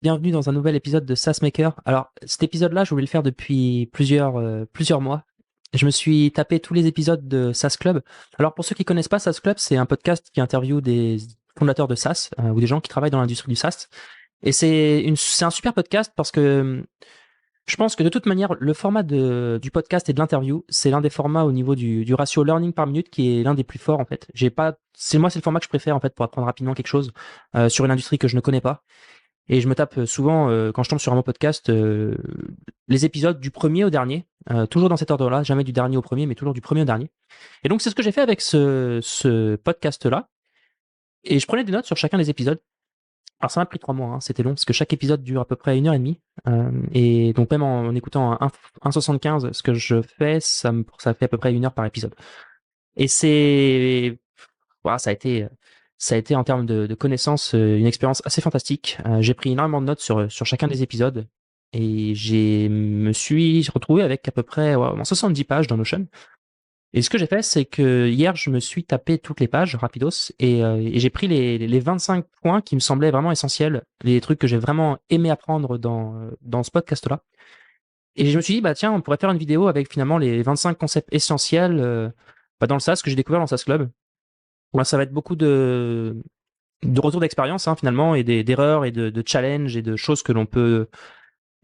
Bienvenue dans un nouvel épisode de SaaS Maker. Alors, cet épisode-là, je voulais le faire depuis plusieurs mois. Je me suis tapé tous les épisodes de SaaS Club. Alors, pour ceux qui connaissent pas SaaS Club, c'est un podcast qui interviewe des fondateurs de SaaS ou des gens qui travaillent dans l'industrie du SaaS. Et c'est un super podcast parce que je pense que de toute manière, le format du podcast et de l'interview, c'est l'un des formats au niveau du ratio learning par minute qui est l'un des plus forts en fait. C'est le format que je préfère en fait pour apprendre rapidement quelque chose sur une industrie que je ne connais pas. Et je me tape souvent, quand je tombe sur un mot podcast, les épisodes du premier au dernier, toujours dans cet ordre-là, jamais du dernier au premier, mais toujours du premier au dernier. Et donc, c'est ce que j'ai fait avec ce podcast-là. Et je prenais des notes sur chacun des épisodes. Alors, ça m'a pris 3 mois, hein, c'était long, parce que chaque épisode dure à peu près 1 heure et demie. Et donc, même en écoutant 1,75, ce que je fais, ça fait à peu près 1 heure par épisode. Et voilà, ça a été en termes de connaissances une expérience assez fantastique. J'ai pris énormément de notes sur chacun des épisodes et me suis retrouvé avec à peu près 70 pages dans Notion. Et ce que j'ai fait, c'est que hier, je me suis tapé toutes les pages rapidos et j'ai pris les 25 points qui me semblaient vraiment essentiels, les trucs que j'ai vraiment aimé apprendre dans ce podcast-là. Et je me suis dit, bah tiens, on pourrait faire une vidéo avec finalement les 25 concepts essentiels dans le SaaS que j'ai découvert dans SaaS Club. Ouais, ça va être beaucoup de retours d'expérience hein, finalement et d'erreurs et de challenges et de choses que l'on peut,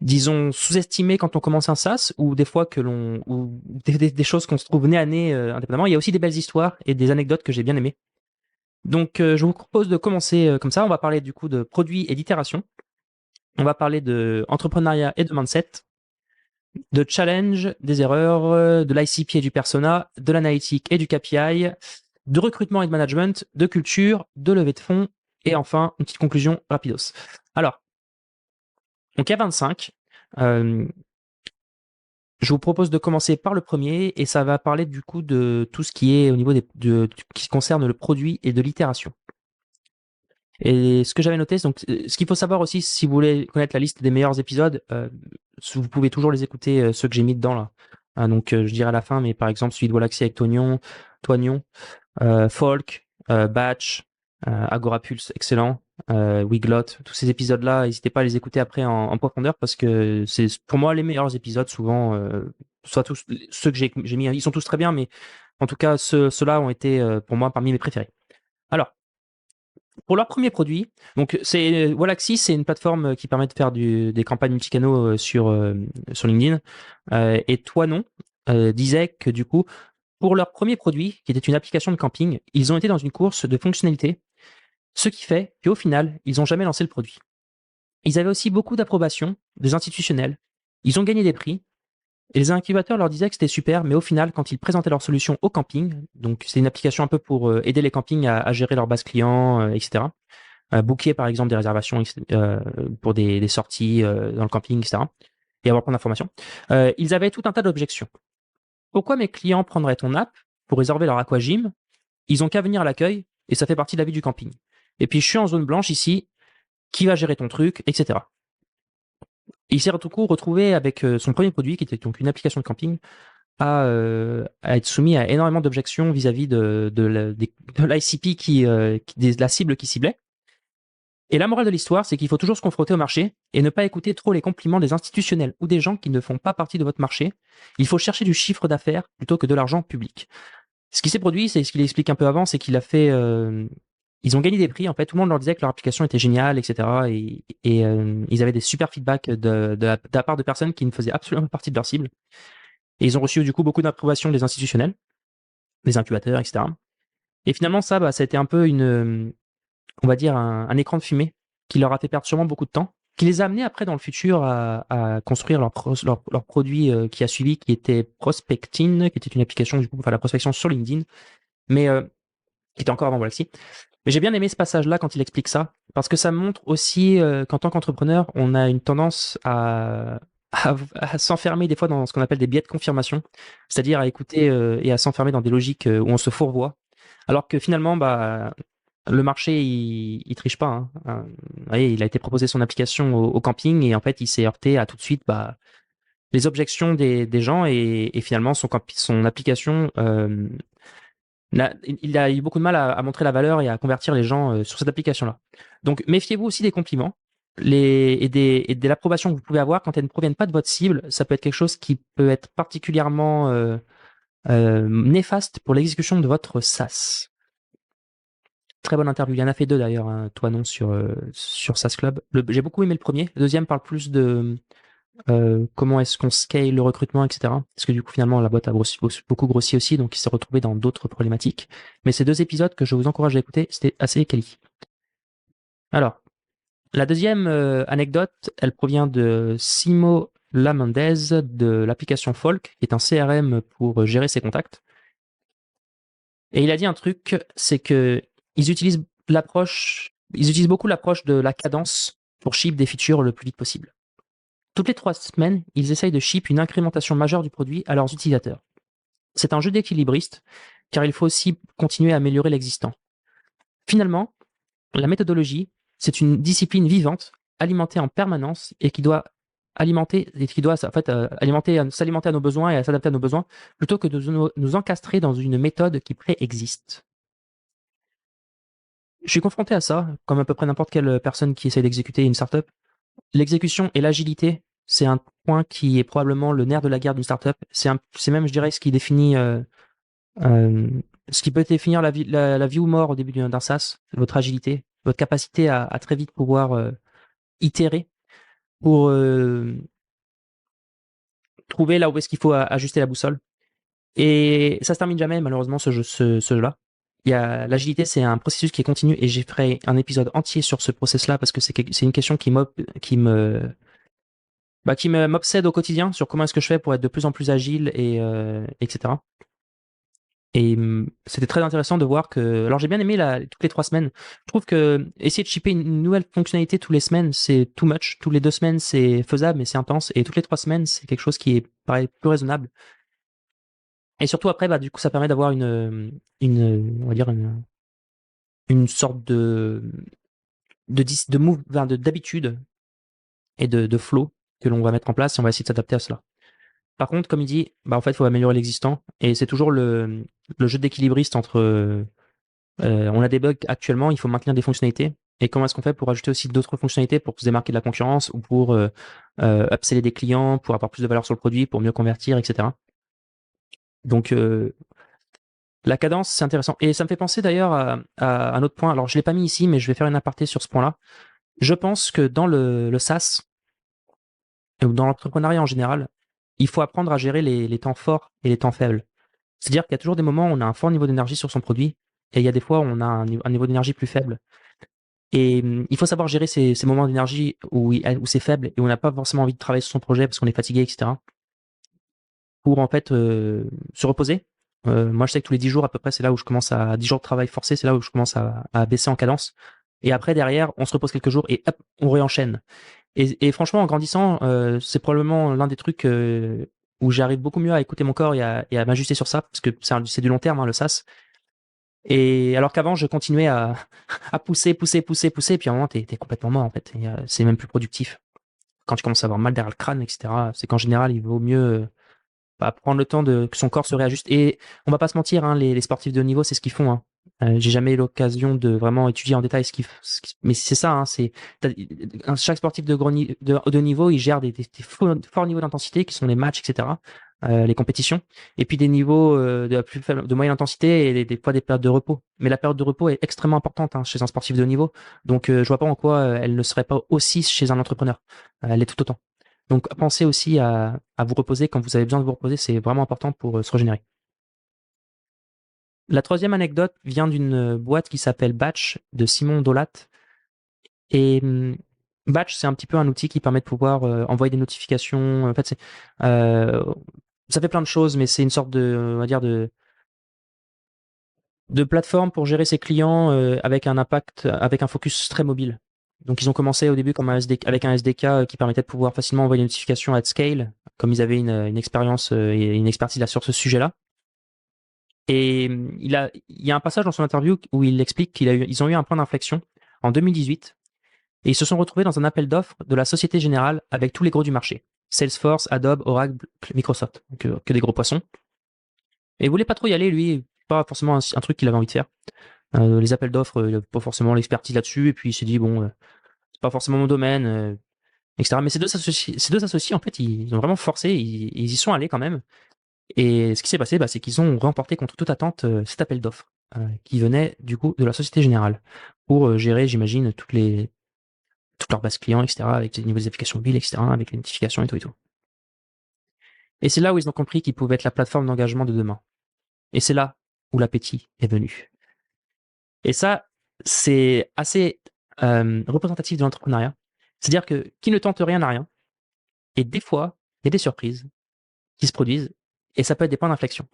disons, sous-estimer quand on commence un SaaS ou des fois ou des choses qu'on se trouve nez à nez indépendamment. Il y a aussi des belles histoires et des anecdotes que j'ai bien aimées. Donc, je vous propose de commencer comme ça. On va parler du coup de produits et d'itération. On va parler de entrepreneuriat et de mindset, de challenge, des erreurs, de l'ICP et du persona, de l'analytique et du KPI, de recrutement et de management, de culture, de levée de fonds, et enfin, une petite conclusion rapidos. Alors, donc il y a 25. Je vous propose de commencer par le premier, et ça va parler du coup de tout ce qui est au niveau qui concerne le produit et de l'itération. Et ce que j'avais noté, donc, ce qu'il faut savoir aussi, si vous voulez connaître la liste des meilleurs épisodes, vous pouvez toujours les écouter, ceux que j'ai mis dedans là. Donc, je dirais à la fin, mais par exemple, celui de Walaxy avec Toignon, Folk, Batch, Agora Pulse, excellent, Wiglot, tous ces épisodes-là, n'hésitez pas à les écouter après en profondeur parce que c'est pour moi les meilleurs épisodes souvent, soit tous ceux que j'ai mis, ils sont tous très bien, mais en tout cas ceux-là ont été pour moi parmi mes préférés. Alors, pour leur premier produit, donc c'est Wallaxy, c'est une plateforme qui permet de faire des campagnes multicanaux sur LinkedIn. Et Toinon disait que du coup, pour leur premier produit, qui était une application de camping, ils ont été dans une course de fonctionnalité, ce qui fait qu'au final, ils n'ont jamais lancé le produit. Ils avaient aussi beaucoup d'approbation des institutionnels. Ils ont gagné des prix. Et les incubateurs leur disaient que c'était super, mais au final, quand ils présentaient leur solution au camping, donc c'est une application un peu pour aider les campings à gérer leur base client, etc. Booker par exemple des réservations pour des sorties dans le camping, etc. Et avoir plein d'informations. Ils avaient tout un tas d'objections. Pourquoi mes clients prendraient ton app pour réserver leur aquagym? Ils ont qu'à venir à l'accueil et ça fait partie de la vie du camping. Et puis je suis en zone blanche ici, qui va gérer ton truc, etc. Et il s'est tout court retrouvé avec son premier produit, qui était donc une application de camping, à être soumis à énormément d'objections vis-à-vis de l'ICP de la cible qui ciblait. Et la morale de l'histoire, c'est qu'il faut toujours se confronter au marché et ne pas écouter trop les compliments des institutionnels ou des gens qui ne font pas partie de votre marché. Il faut chercher du chiffre d'affaires plutôt que de l'argent public. Ce qui s'est produit, c'est ce qu'il explique un peu avant, c'est qu'il a fait. Ils ont gagné des prix, en fait. Tout le monde leur disait que leur application était géniale, etc. Et ils avaient des super feedbacks de la part de personnes qui ne faisaient absolument pas partie de leur cible. Et ils ont reçu du coup beaucoup d'approbation des institutionnels, des incubateurs, etc. Et finalement, ça a été un peu on va dire, un écran de fumée qui leur a fait perdre sûrement beaucoup de temps, qui les a amenés après dans le futur à construire leur produit qui a suivi, qui était Prospectin, qui était une application du coup, enfin la prospection sur LinkedIn, mais qui était encore avant Galaxy. Mais j'ai bien aimé ce passage-là quand il explique ça, parce que ça montre aussi qu'en tant qu'entrepreneur, on a une tendance à s'enfermer des fois dans ce qu'on appelle des biais de confirmation, c'est-à-dire à écouter et à s'enfermer dans des logiques où on se fourvoie, alors que finalement, bah, le marché, il triche pas. Hein. Vous voyez, il a été proposé son application au camping et en fait, il s'est heurté à tout de suite bah, les objections des gens et finalement, son application, il a eu beaucoup de mal à montrer la valeur et à convertir les gens sur cette application-là. Donc, méfiez-vous aussi des compliments. et de l'approbation que vous pouvez avoir quand elles ne proviennent pas de votre cible, ça peut être quelque chose qui peut être particulièrement néfaste pour l'exécution de votre SaaS. Très bonne interview. Il y en a fait deux d'ailleurs, hein, toi non, sur SaaS Club. J'ai beaucoup aimé le premier. Le deuxième parle plus de comment est-ce qu'on scale le recrutement, etc. Parce que du coup, finalement, la boîte a beaucoup grossi aussi, donc il s'est retrouvé dans d'autres problématiques. Mais ces deux épisodes que je vous encourage à écouter, c'était assez quali. Alors, la deuxième anecdote, elle provient de Simo Lamendez de l'application Folk, qui est un CRM pour gérer ses contacts. Et il a dit un truc, c'est que ils utilisent beaucoup l'approche de la cadence pour ship des features le plus vite possible. Toutes les 3 semaines, ils essayent de ship une incrémentation majeure du produit à leurs utilisateurs. C'est un jeu d'équilibriste, car il faut aussi continuer à améliorer l'existant. Finalement, la méthodologie, c'est une discipline vivante, alimentée en permanence et qui doit s'alimenter à nos besoins et à s'adapter à nos besoins, plutôt que de nous encastrer dans une méthode qui préexiste. Je suis confronté à ça, comme à peu près n'importe quelle personne qui essaie d'exécuter une startup. L'exécution et l'agilité, c'est un point qui est probablement le nerf de la guerre d'une startup. C'est même, je dirais, ce qui définit, ce qui peut définir la vie ou mort au début d'un SaaS, votre agilité, votre capacité à très vite pouvoir itérer pour trouver là où est-ce qu'il faut ajuster la boussole. Et ça se termine jamais, malheureusement, ce jeu-là. L'agilité, c'est un processus qui est continu et j'ai fait un épisode entier sur ce process-là parce que c'est une question qui m'obsède au quotidien sur comment est-ce que je fais pour être de plus en plus agile et etc. Et c'était très intéressant de voir que. Alors j'ai bien aimé toutes les 3 semaines. Je trouve que essayer de shipper une nouvelle fonctionnalité tous les semaines, c'est too much. Tous les 2 semaines, c'est faisable, mais c'est intense. Et toutes les 3 semaines, c'est quelque chose qui est paraît plus raisonnable. Et surtout après, bah du coup, ça permet d'avoir on va dire une sorte d'habitude et de flow que l'on va mettre en place et on va essayer de s'adapter à cela. Par contre, comme il dit, bah en fait, il faut améliorer l'existant et c'est toujours le jeu d'équilibriste entre on a des bugs actuellement, il faut maintenir des fonctionnalités et comment est-ce qu'on fait pour ajouter aussi d'autres fonctionnalités pour se démarquer de la concurrence ou pour upseller des clients, pour avoir plus de valeur sur le produit, pour mieux convertir, etc. Donc la cadence, c'est intéressant. Et ça me fait penser d'ailleurs à un autre point. Alors, je l'ai pas mis ici, mais je vais faire une aparté sur ce point-là. Je pense que dans le SaaS, ou dans l'entrepreneuriat en général, il faut apprendre à gérer les temps forts et les temps faibles. C'est-à-dire qu'il y a toujours des moments où on a un fort niveau d'énergie sur son produit, et il y a des fois où on a un niveau d'énergie plus faible. Et il faut savoir gérer ces moments d'énergie où c'est faible et où on n'a pas forcément envie de travailler sur son projet parce qu'on est fatigué, etc. Pour en fait se reposer. Moi, je sais que tous les 10 jours à peu près, c'est là où je commence 10 jours de travail forcé, c'est là où je commence à baisser en cadence. Et après, derrière, on se repose quelques jours et hop, on réenchaîne. Et franchement, en grandissant, c'est probablement l'un des trucs où j'arrive beaucoup mieux à écouter mon corps et à m'ajuster sur ça, parce que c'est du long terme, hein, le SaaS. Et alors qu'avant, je continuais à pousser, puis à un moment, t'es complètement mort, en fait. C'est même plus productif. Quand tu commences à avoir mal derrière le crâne, etc., c'est qu'en général, il vaut mieux prendre le temps que son corps se réajuste. Et on va pas se mentir, hein, les sportifs de haut niveau, c'est ce qu'ils font. Hein. J'ai jamais eu l'occasion de vraiment étudier en détail mais c'est ça. Hein, chaque sportif de haut niveau, il gère des forts niveaux d'intensité qui sont les matchs, etc. Les compétitions, et puis des niveaux de moyenne intensité et des fois des périodes de repos. Mais la période de repos est extrêmement importante chez un sportif de haut niveau. Donc je vois pas en quoi elle ne serait pas aussi chez un entrepreneur. Elle est tout autant. Donc pensez aussi à vous reposer quand vous avez besoin de vous reposer, c'est vraiment important pour se régénérer. La troisième anecdote vient d'une boîte qui s'appelle Batch de Simon Dolat. Et Batch, c'est un petit peu un outil qui permet de pouvoir envoyer des notifications. En fait, ça fait plein de choses, mais c'est une sorte on va dire de plateforme pour gérer ses clients avec un impact, avec un focus très mobile. Donc ils ont commencé au début avec un SDK qui permettait de pouvoir facilement envoyer des notifications at scale, comme ils avaient une expérience et une expertise là sur ce sujet-là. Et il y a un passage dans son interview où il explique ils ont eu un point d'inflexion en 2018 et ils se sont retrouvés dans un appel d'offres de la Société Générale avec tous les gros du marché. Salesforce, Adobe, Oracle, Microsoft. Donc, que des gros poissons. Et il voulait pas trop y aller, lui, pas forcément un truc qu'il avait envie de faire. Les appels d'offres, il n'avait pas forcément l'expertise là-dessus, et puis il s'est dit, bon, c'est pas forcément mon domaine, etc. Mais ces deux associés, en fait, ils ont vraiment forcé, ils y sont allés quand même. Et ce qui s'est passé, c'est qu'ils ont remporté contre toute attente cet appel d'offres qui venait du coup de la Société Générale pour gérer, j'imagine, toutes leurs bases clients, etc., avec les niveaux des applications mobiles, etc., avec les notifications et tout et tout. Et c'est là où ils ont compris qu'ils pouvaient être la plateforme d'engagement de demain. Et c'est là où l'appétit est venu. Et ça, c'est assez représentatif de l'entrepreneuriat. C'est-à-dire que qui ne tente rien n'a rien. Et des fois, il y a des surprises qui se produisent et ça peut être des points d'inflexion.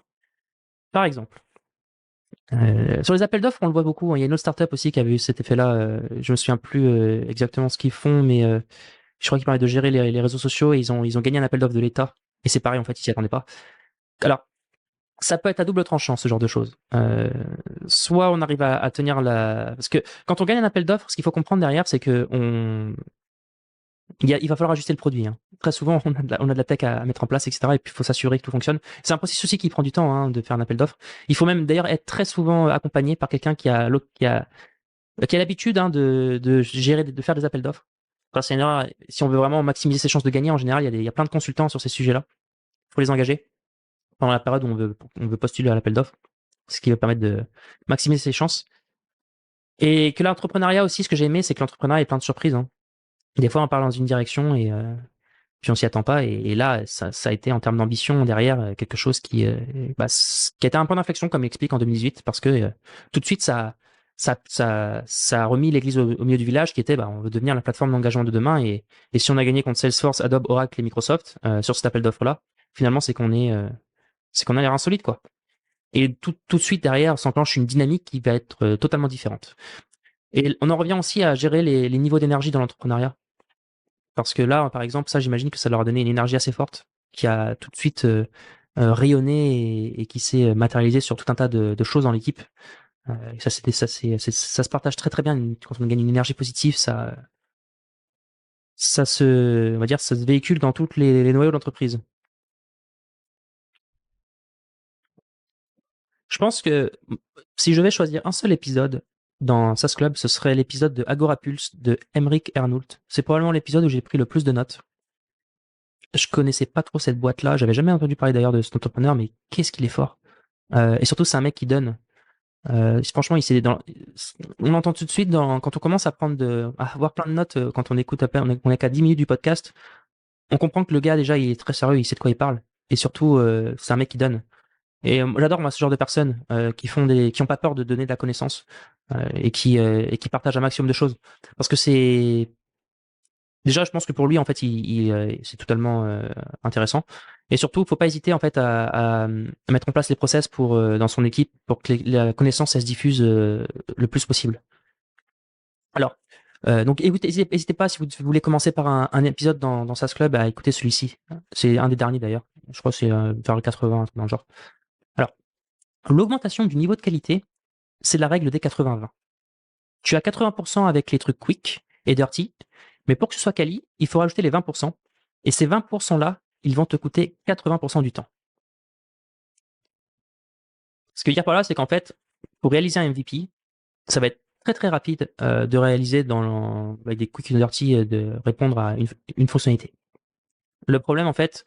Par exemple, sur les appels d'offres, on le voit beaucoup, hein. Il y a une autre startup aussi qui avait eu cet effet-là. Je me souviens plus exactement ce qu'ils font, mais je crois qu'ils parlaient de gérer les réseaux sociaux et ils ont gagné un appel d'offres de l'État. Et c'est pareil, en fait, ils s'y attendaient pas. Alors, ça peut être à double tranchant, ce genre de choses. Soit on arrive à tenir la... Parce que quand on gagne un appel d'offres, ce qu'il faut comprendre derrière, c'est que il va falloir ajuster le produit, hein. Très souvent, on a de la tech à mettre en place, etc. Et puis, il faut s'assurer que tout fonctionne. C'est un processus aussi qui prend du temps, hein, de faire un appel d'offres. Il faut même d'ailleurs être très souvent accompagné par quelqu'un qui a l'habitude, hein, de gérer, de faire des appels d'offres. Enfin, c'est une erreur. Si on veut vraiment maximiser ses chances de gagner, en général, il y a plein de consultants sur ces sujets-là. Il faut les engager pendant la période où on veut postuler à l'appel d'offres, ce qui va permettre de maximiser ses chances. Et que l'entrepreneuriat aussi, ce que j'ai aimé, c'est que l'entrepreneuriat est plein de surprises, hein. Des fois, on parle dans une direction et puis on s'y attend pas. Et là, ça a été en termes d'ambition derrière quelque chose qui a été un point d'inflexion, comme il explique en 2018, parce que tout de suite, ça a remis l'église au milieu du village, qui était, on veut devenir la plateforme d'engagement de demain. Et si on a gagné contre Salesforce, Adobe, Oracle et Microsoft sur cet appel d'offres-là, finalement, c'est qu'on a l'air insolite, quoi. Et tout de suite derrière s'enclenche une dynamique qui va être totalement différente. Et on en revient aussi à gérer les niveaux d'énergie dans l'entrepreneuriat. Parce que là, par exemple, ça, j'imagine que ça leur a donné une énergie assez forte, qui a tout de suite rayonné et qui s'est matérialisée sur tout un tas de choses dans l'équipe. Et ça se partage très très bien quand on gagne une énergie positive. On va dire, ça se véhicule dans toutes les noyaux d'entreprise. Je pense que si je vais choisir un seul épisode dans SaaS Club, ce serait l'épisode de Agora Pulse de Emric Ernoult. C'est probablement l'épisode où j'ai pris le plus de notes. Je connaissais pas trop cette boîte-là. J'avais jamais entendu parler d'ailleurs de cet entrepreneur, mais qu'est-ce qu'il est fort. Et surtout, c'est un mec qui donne. Franchement, on entend tout de suite quand on commence à avoir plein de notes, quand on écoute à peine, on est qu'à 10 minutes du podcast, on comprend que le gars, déjà, il est très sérieux, il sait de quoi il parle. Et surtout, c'est un mec qui donne. Et j'adore, moi, ce genre de personnes qui ont pas peur de donner de la connaissance et qui partagent un maximum de choses. Parce que déjà, je pense que pour lui, en fait, c'est totalement intéressant. Et surtout, faut pas hésiter en fait à mettre en place les process dans son équipe pour que la connaissance elle se diffuse le plus possible. Alors, donc n'hésitez pas si vous voulez commencer par un épisode dans SaaS Club à écouter celui-ci. C'est un des derniers d'ailleurs. Je crois que c'est vers le 80, un truc dans le genre. Alors, l'augmentation du niveau de qualité, c'est la règle des 80-20. Tu as 80% avec les trucs quick et dirty, mais pour que ce soit quali, il faut rajouter les 20%. Et ces 20%-là, ils vont te coûter 80% du temps. Ce que je veux dire par là, c'est qu'en fait, pour réaliser un MVP, ça va être très très rapide de réaliser avec des quick and dirty, de répondre à une fonctionnalité. Le problème, en fait,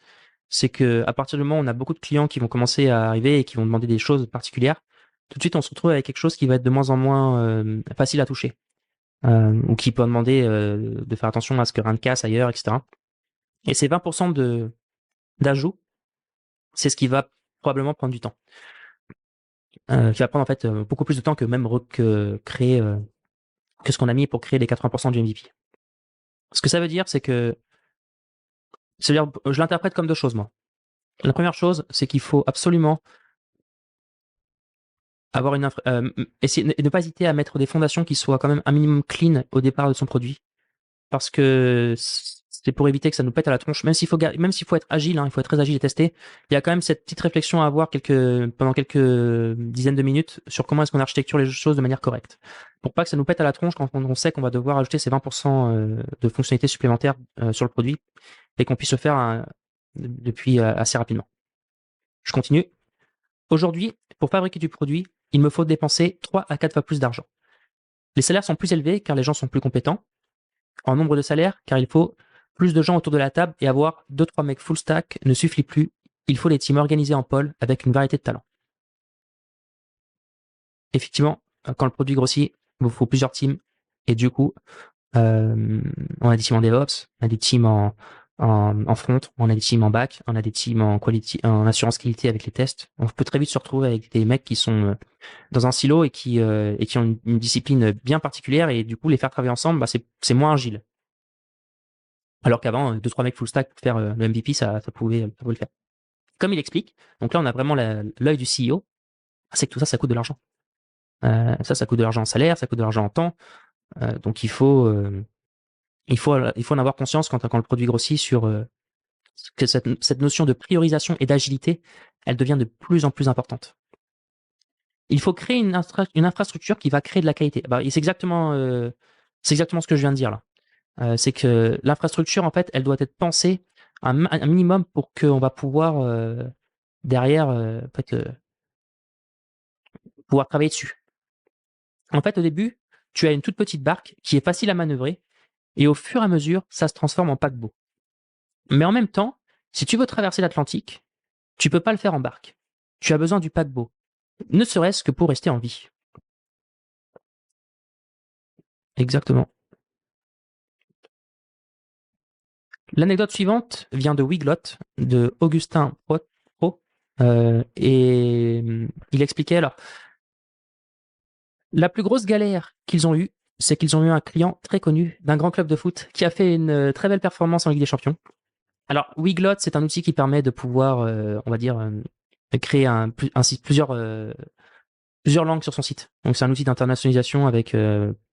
c'est que à partir du moment où on a beaucoup de clients qui vont commencer à arriver et qui vont demander des choses particulières, tout de suite, on se retrouve avec quelque chose qui va être de moins en moins facile à toucher. Ou qui peut demander de faire attention à ce que rien ne casse ailleurs, etc. Et ces 20% d'ajout, c'est ce qui va probablement prendre du temps. Qui va prendre en fait beaucoup plus de temps que même créer que ce qu'on a mis pour créer les 80% du MVP. Ce que ça veut dire, c'est que c'est-à-dire, je l'interprète comme deux choses, moi. La première chose, c'est qu'il faut absolument avoir essayer, ne pas hésiter à mettre des fondations qui soient quand même un minimum clean au départ de son produit, parce que c'est pour éviter que ça nous pète à la tronche. Même s'il faut être agile, hein, il faut être très agile et tester. Il y a quand même cette petite réflexion à avoir pendant quelques dizaines de minutes sur comment est-ce qu'on architecture les choses de manière correcte, pour pas que ça nous pète à la tronche quand on sait qu'on va devoir ajouter ces 20% de fonctionnalités supplémentaires sur le produit et qu'on puisse le faire depuis assez rapidement. Je continue. Aujourd'hui, pour fabriquer du produit, il me faut dépenser 3 à 4 fois plus d'argent. Les salaires sont plus élevés car les gens sont plus compétents, en nombre de salaires, car il faut plus de gens autour de la table et avoir 2-3 mecs full stack ne suffit plus. Il faut des teams organisés en pôle avec une variété de talents. Effectivement, quand le produit grossit, il vous faut plusieurs teams et du coup, on a des teams en DevOps, on a des teams en front, on a des teams en back, on a des teams en quality, en assurance qualité avec les tests. On peut très vite se retrouver avec des mecs qui sont dans un silo et qui ont une discipline bien particulière et du coup les faire travailler ensemble, bah, c'est moins agile. Alors qu'avant, 2-3 mecs full stack pour faire le MVP, ça pouvait le faire. Comme il explique, donc là on a vraiment l'œil du CEO, c'est que tout ça, ça coûte de l'argent. Ça coûte de l'argent en salaire, ça coûte de l'argent en temps. Donc il faut en avoir conscience quand le produit grossit sur que cette notion de priorisation et d'agilité, elle devient de plus en plus importante. Il faut créer une infrastructure qui va créer de la qualité. Bah, et c'est exactement ce que je viens de dire là. C'est que l'infrastructure, en fait, elle doit être pensée un minimum pour qu'on va pouvoir derrière en fait, pouvoir travailler dessus. En fait, au début, tu as une toute petite barque qui est facile à manœuvrer et au fur et à mesure, ça se transforme en paquebot. Mais en même temps, si tu veux traverser l'Atlantique, tu peux pas le faire en barque. Tu as besoin du paquebot, ne serait-ce que pour rester en vie. Exactement. L'anecdote suivante vient de Wiglot, de Augustin Pro, et il expliquait alors, la plus grosse galère qu'ils ont eue, c'est qu'ils ont eu un client très connu d'un grand club de foot qui a fait une très belle performance en Ligue des Champions. Alors, Wiglot, c'est un outil qui permet de pouvoir, on va dire, créer plusieurs langues sur son site. Donc, c'est un outil d'internationalisation avec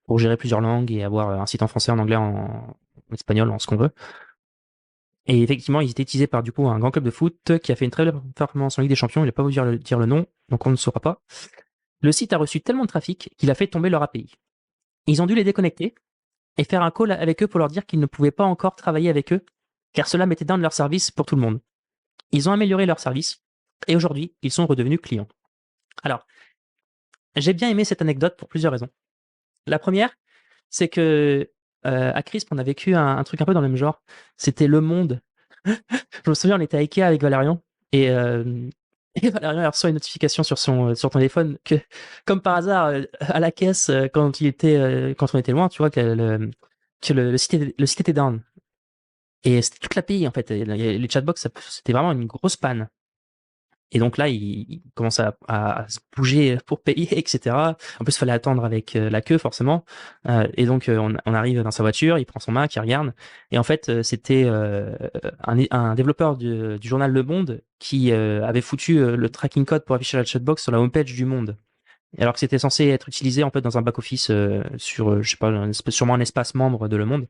pour gérer plusieurs langues et avoir un site en français, en anglais, en espagnol, en ce qu'on veut. Et effectivement, ils étaient utilisés par du coup un grand club de foot qui a fait une très belle performance en Ligue des Champions. Il n'a pas voulu dire le nom, donc on ne saura pas. Le site a reçu tellement de trafic qu'il a fait tomber leur API. Ils ont dû les déconnecter et faire un call avec eux pour leur dire qu'ils ne pouvaient pas encore travailler avec eux, car cela mettait down leur service pour tout le monde. Ils ont amélioré leur service et aujourd'hui, ils sont redevenus clients. Alors, j'ai bien aimé cette anecdote pour plusieurs raisons. La première, c'est que à Crisp, on a vécu un truc un peu dans le même genre. C'était Le Monde. Je me souviens, on était à Ikea avec Valérian et, et Valérian il reçoit une notification sur son téléphone que, comme par hasard, à la caisse, quand on était loin, tu vois, le site était down. Et c'était toute la l'API, en fait. Et les chatbox, c'était vraiment une grosse panne. Et donc là, il commence à se bouger pour payer, etc. En plus, il fallait attendre avec la queue, forcément. Et donc, on arrive dans sa voiture, il prend son Mac, il regarde. Et en fait, c'était un développeur du journal Le Monde qui avait foutu le tracking code pour afficher la chatbox sur la homepage du Monde. Alors que c'était censé être utilisé en fait dans un back-office sur, je sais pas, sûrement un espace membre de Le Monde.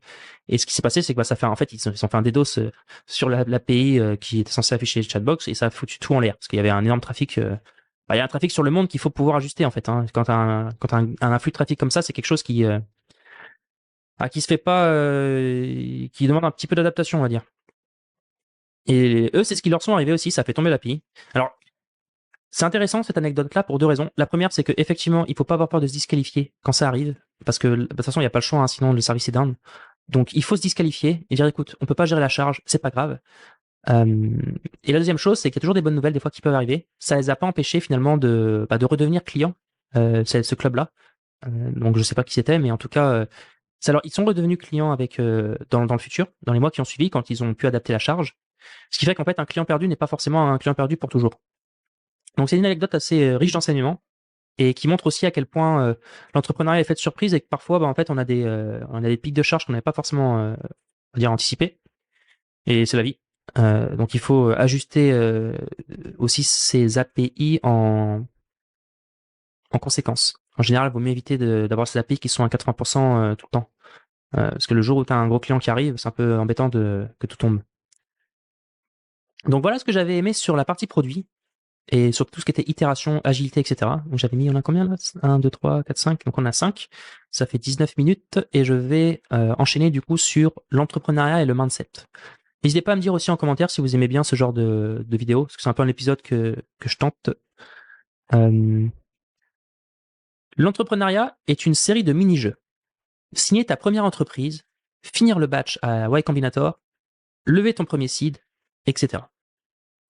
Et ce qui s'est passé, c'est que bah, ça fait en fait ils ont fait un DDoS sur l'API qui était censé afficher les chatbox et ça a foutu tout en l'air parce qu'il y avait un énorme trafic. Bah, il y a un trafic sur Le Monde qu'il faut pouvoir ajuster en fait. Hein. Quand un afflux de trafic comme ça, c'est quelque chose qui se fait pas, qui demande un petit peu d'adaptation, on va dire. Et eux, c'est ce qui leur sont arrivés aussi. Ça fait tomber l'API. Alors c'est intéressant cette anecdote-là pour deux raisons. La première, c'est qu'effectivement, il faut pas avoir peur de se disqualifier quand ça arrive, parce que de toute façon, il n'y a pas le choix, hein, sinon le service est down. Donc, il faut se disqualifier et dire, écoute, on peut pas gérer la charge, c'est pas grave. Et la deuxième chose, c'est qu'il y a toujours des bonnes nouvelles des fois qui peuvent arriver. Ça les a pas empêchés finalement de redevenir clients, ce club-là. Donc, je sais pas qui c'était, mais en tout cas, ils sont redevenus clients avec dans le futur, dans les mois qui ont suivi, quand ils ont pu adapter la charge. Ce qui fait qu'en fait, un client perdu n'est pas forcément un client perdu pour toujours. Donc c'est une anecdote assez riche d'enseignements et qui montre aussi à quel point l'entrepreneuriat est fait de surprises et que parfois, bah, en fait, on a des pics de charge qu'on n'avait pas forcément dire anticipés. Et c'est la vie. Donc il faut ajuster aussi ces API en conséquence. En général, il vaut mieux éviter d'avoir ces API qui sont à 80% tout le temps. Parce que le jour où tu as un gros client qui arrive, c'est un peu embêtant que tout tombe. Donc voilà ce que j'avais aimé sur la partie produit. Et sur tout ce qui était itération, agilité, etc. Donc j'avais mis, on a combien là? 1, 2, 3, 4, 5. Donc on a 5. Ça fait 19 minutes et je vais enchaîner du coup sur l'entrepreneuriat et le mindset. N'hésitez pas à me dire aussi en commentaire si vous aimez bien ce genre de vidéo, parce que c'est un peu un épisode que je tente. L'entrepreneuriat est une série de mini-jeux. Signer ta première entreprise, finir le batch à Y Combinator, lever ton premier seed, etc.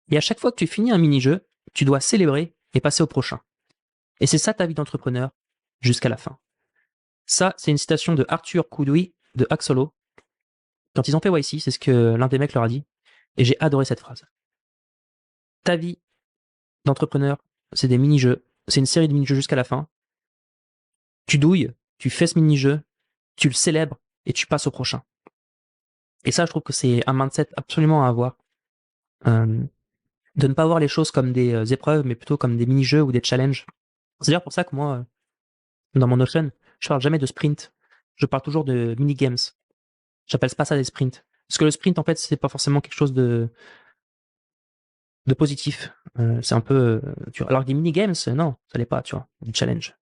Et à chaque fois que tu finis un mini-jeu, tu dois célébrer et passer au prochain. Et c'est ça ta vie d'entrepreneur jusqu'à la fin. Ça, c'est une citation de Arthur Koudoui de Axolo. Quand ils ont fait YC, c'est ce que l'un des mecs leur a dit. Et j'ai adoré cette phrase. Ta vie d'entrepreneur, c'est des mini-jeux. C'est une série de mini-jeux jusqu'à la fin. Tu douilles, tu fais ce mini-jeu, tu le célèbres et tu passes au prochain. Et ça, je trouve que c'est un mindset absolument à avoir. De ne pas voir les choses comme des épreuves, mais plutôt comme des mini-jeux ou des challenges. C'est d'ailleurs pour ça que moi, dans mon Notion, je parle jamais de sprint. Je parle toujours de mini-games. J'appelle pas ça des sprints. Parce que le sprint, en fait, c'est pas forcément quelque chose de positif. C'est un peu, tu vois, alors que des mini-games, non, ça l'est pas, tu vois, du challenge.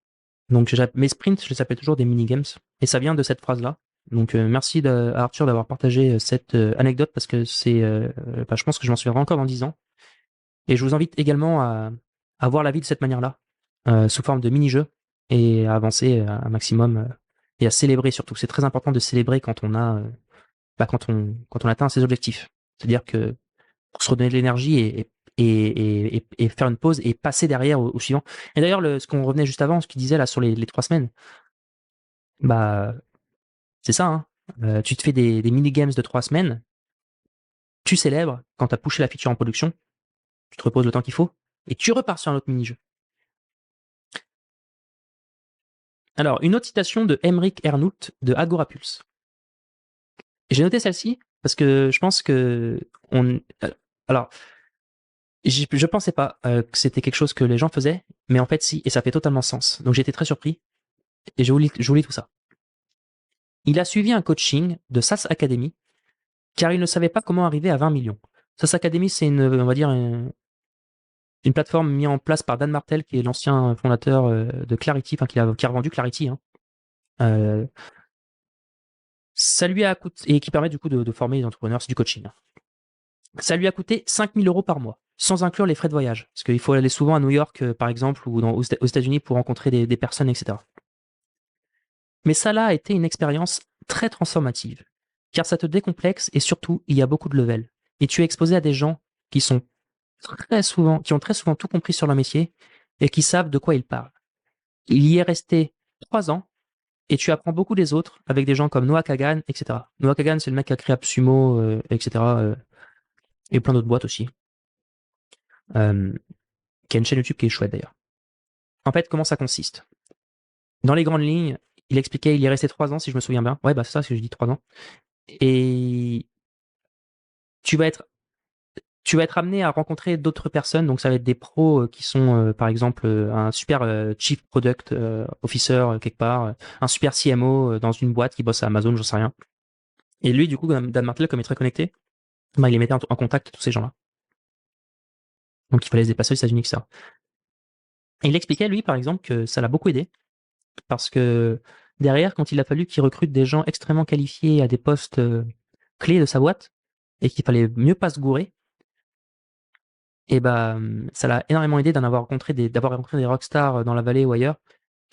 Donc mes sprints, je les appelle toujours des mini-games. Et ça vient de cette phrase-là. Donc merci à Arthur d'avoir partagé cette anecdote parce que c'est, je pense que je m'en souviendrai encore dans 10 ans. Et je vous invite également à voir la vie de cette manière-là, sous forme de mini-jeu et à avancer un maximum et à célébrer surtout. C'est très important de célébrer quand on a, quand on atteint ses objectifs. C'est-à-dire que pour se redonner de l'énergie et faire une pause et passer derrière au suivant. Et d'ailleurs, ce qu'on revenait juste avant, ce qu'il disait là sur les 3 semaines, bah, c'est ça, hein. Tu te fais des mini-games de 3 semaines, tu célèbres quand tu as poussé la feature en production, tu te reposes le temps qu'il faut, et tu repars sur un autre mini-jeu. Alors, une autre citation de Emmerich Ernoult de Agora Pulse. J'ai noté celle-ci parce que je pense que alors, je pensais pas que c'était quelque chose que les gens faisaient, mais en fait si, et ça fait totalement sens. Donc j'ai été très surpris et je vous lis tout ça. Il a suivi un coaching de SaaS Academy car il ne savait pas comment arriver à 20 millions. SaaS Academy, c'est on va dire une plateforme mise en place par Dan Martel, qui est l'ancien fondateur de Clarity, enfin qui a revendu Clarity. Hein. Ça lui a coûté, et qui permet du coup de former les entrepreneurs, c'est du coaching. Ça lui a coûté 5 000 € par mois, sans inclure les frais de voyage. Parce qu'il faut aller souvent à New York, par exemple, ou aux États-Unis pour rencontrer des personnes, etc. Mais ça là a été une expérience très transformative, car ça te décomplexe et surtout, il y a beaucoup de levels. Et tu es exposé à des gens qui sont qui ont très souvent tout compris sur leur métier et qui savent de quoi ils parlent. Il y est resté 3 ans et tu apprends beaucoup des autres avec des gens comme Noah Kagan, etc. Noah Kagan, c'est le mec qui a créé AppSumo, etc. Et plein d'autres boîtes aussi. Qui a une chaîne YouTube qui est chouette d'ailleurs. En fait, comment ça consiste? Dans les grandes lignes, il expliquait, il y est resté 3 ans, si je me souviens bien. Ouais, bah c'est ça, ce que je dis 3 ans. Et tu vas être amené à rencontrer d'autres personnes. Donc, ça va être des pros qui sont, par exemple, un super chief product officer quelque part, un super CMO dans une boîte qui bosse à Amazon, j'en sais rien. Et lui, du coup, Dan Martel, comme il est très connecté, bah, il les mettait en contact, tous ces gens-là. Donc, il fallait se déplacer aux États-Unis, etc. Et il expliquait, lui, par exemple, que ça l'a beaucoup aidé parce que derrière, quand il a fallu qu'il recrute des gens extrêmement qualifiés à des postes clés de sa boîte et qu'il fallait mieux pas se gourer, et bah ça l'a énormément aidé d'avoir rencontré des rockstars dans la vallée ou ailleurs,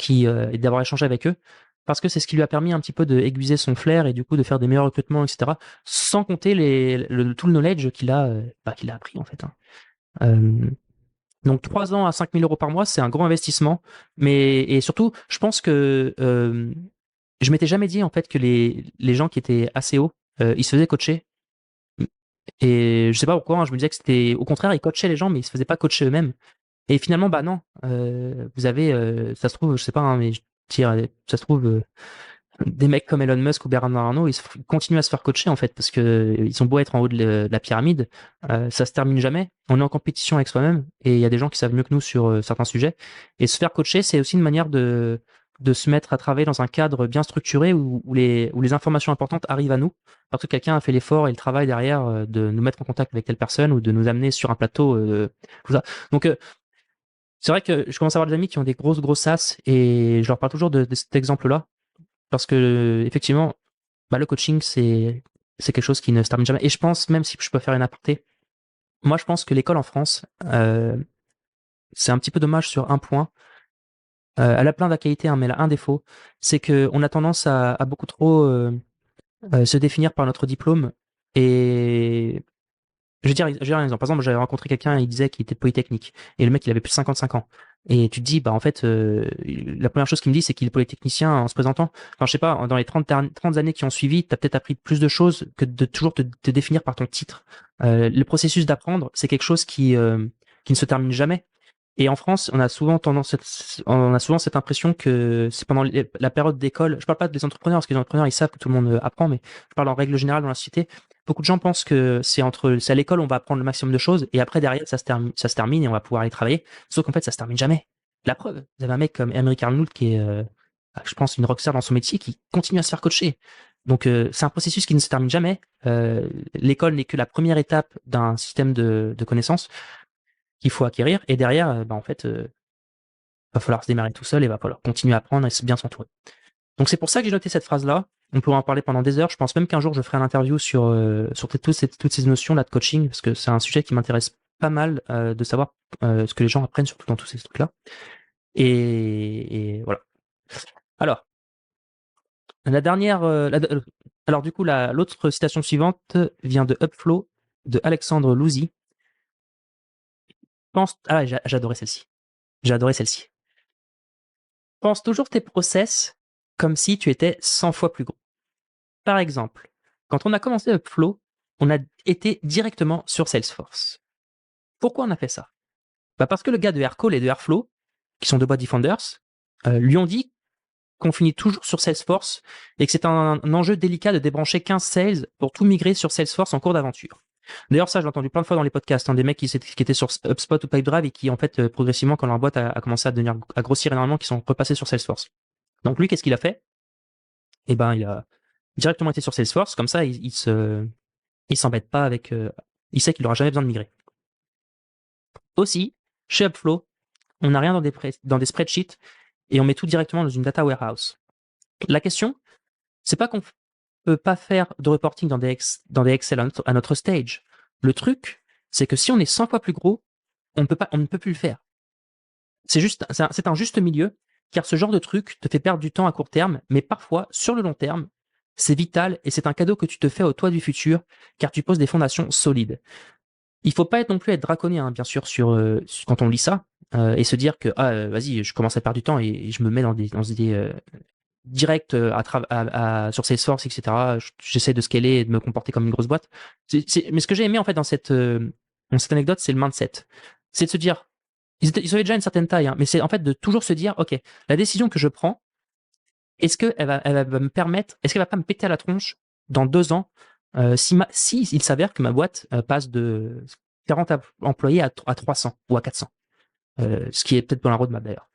et d'avoir échangé avec eux, parce que c'est ce qui lui a permis un petit peu d'aiguiser son flair et du coup de faire des meilleurs recrutements, etc. Sans compter tout le knowledge qu'il a appris en fait. Hein. Donc 3 ans à 5 000 € par mois, c'est un gros investissement, et surtout, je pense que je m'étais jamais dit en fait que les gens qui étaient assez hauts, ils se faisaient coacher. Et je sais pas pourquoi, hein, je me disais que c'était au contraire, ils coachaient les gens, mais ils se faisaient pas coacher eux-mêmes. Et finalement, bah non. Vous avez, ça se trouve, je sais pas, hein, mais ça se trouve, des mecs comme Elon Musk ou Bernard Arnault, ils continuent à se faire coacher en fait, parce que ils ont beau être en haut de la pyramide, ça se termine jamais. On est en compétition avec soi-même, et il y a des gens qui savent mieux que nous sur certains sujets. Et se faire coacher, c'est aussi une manière de se mettre à travailler dans un cadre bien structuré où les informations importantes arrivent à nous, parce que quelqu'un a fait l'effort et le travail derrière de nous mettre en contact avec telle personne ou de nous amener sur un plateau, tout ça. Donc c'est vrai que je commence à avoir des amis qui ont des grosses sas et je leur parle toujours de cet exemple-là parce que effectivement, bah, le coaching c'est quelque chose qui ne se termine jamais. Et je pense, même si je peux faire une aparté, moi je pense que l'école en France, c'est un petit peu dommage sur un point. Elle a plein de qualités, hein, mais elle a un défaut, c'est que on a tendance à beaucoup trop se définir par notre diplôme. Et je vais dire un exemple. Par exemple, j'avais rencontré quelqu'un, il disait qu'il était de Polytechnique. Et le mec, il avait plus de 55 ans. Et tu te dis, bah, en fait, la première chose qu'il me dit, c'est qu'il est polytechnicien en se présentant. Enfin, je sais pas, dans les 30 années qui ont suivi, t'as peut-être appris plus de choses que de toujours te définir par ton titre. Le processus d'apprendre, c'est quelque chose qui ne se termine jamais. Et en France, on a souvent cette impression que c'est pendant la période d'école. Je parle pas des entrepreneurs, parce que les entrepreneurs, ils savent que tout le monde apprend, mais je parle en règle générale dans la société. Beaucoup de gens pensent que c'est à l'école, on va apprendre le maximum de choses, et après, derrière, ça se termine et on va pouvoir aller travailler. Sauf qu'en fait, ça se termine jamais. La preuve, vous avez un mec comme Emery Arnould qui est, je pense, une rockstar dans son métier, qui continue à se faire coacher. Donc, c'est un processus qui ne se termine jamais. L'école n'est que la première étape d'un système de connaissances qu'il faut acquérir, et derrière, bah, en fait, va falloir se démarrer tout seul et va falloir continuer à apprendre et bien s'entourer. Donc c'est pour ça que j'ai noté cette phrase-là. On pourrait en parler pendant des heures. Je pense même qu'un jour je ferai un interview sur toutes ces notions-là de coaching, parce que c'est un sujet qui m'intéresse pas mal de savoir ce que les gens apprennent surtout dans tous ces trucs-là. Et voilà. Alors, la dernière. Alors du coup, l'autre citation suivante vient de Upflow de Alexandre Louzy. J'adorais celle-ci. J'ai adoré celle-ci. Pense toujours tes process comme si tu étais 100 fois plus gros. Par exemple, quand on a commencé Upflow, on a été directement sur Salesforce. Pourquoi on a fait ça? Bah parce que le gars de Aircall et de Airflow, qui sont deux boîtes Defenders, lui ont dit qu'on finit toujours sur Salesforce et que c'est un enjeu délicat de débrancher 15 sales pour tout migrer sur Salesforce en cours d'aventure. D'ailleurs, ça, j'ai entendu plein de fois dans les podcasts, des mecs qui étaient sur HubSpot ou Pipedrive et qui, en fait, progressivement, quand leur boîte a commencé à grossir énormément, qui sont repassés sur Salesforce. Donc lui, qu'est-ce qu'il a fait? Eh ben, il a directement été sur Salesforce, comme ça, il s'embête pas avec, il sait qu'il n'aura jamais besoin de migrer. Aussi, chez Upflow, on n'a rien dans des spreadsheets et on met tout directement dans une data warehouse. La question, c'est pas qu'on peut pas faire de reporting dans des Excel à notre stage. Le truc, c'est que si on est 100 fois plus gros, on ne peut plus le faire. C'est un juste milieu, car ce genre de truc te fait perdre du temps à court terme, mais parfois, sur le long terme, c'est vital et c'est un cadeau que tu te fais au toi du futur, car tu poses des fondations solides. Il faut pas être non plus être draconien, hein, bien sûr, quand on lit ça, et se dire que vas-y, je commence à perdre du temps et je me mets dans des directs sur Salesforce, etc. J'essaie de scaler et de me comporter comme une grosse boîte. Mais ce que j'ai aimé en fait dans cette anecdote, c'est le mindset. C'est de se dire, ils avaient déjà une certaine taille, hein, mais c'est en fait de toujours se dire, ok, la décision que je prends, elle va me permettre, est-ce qu'elle va pas me péter à la tronche dans 2 ans, si il s'avère que ma boîte passe de 40 employés à 300 ou à 400, ce qui est peut-être dans la roadmap d'ailleurs.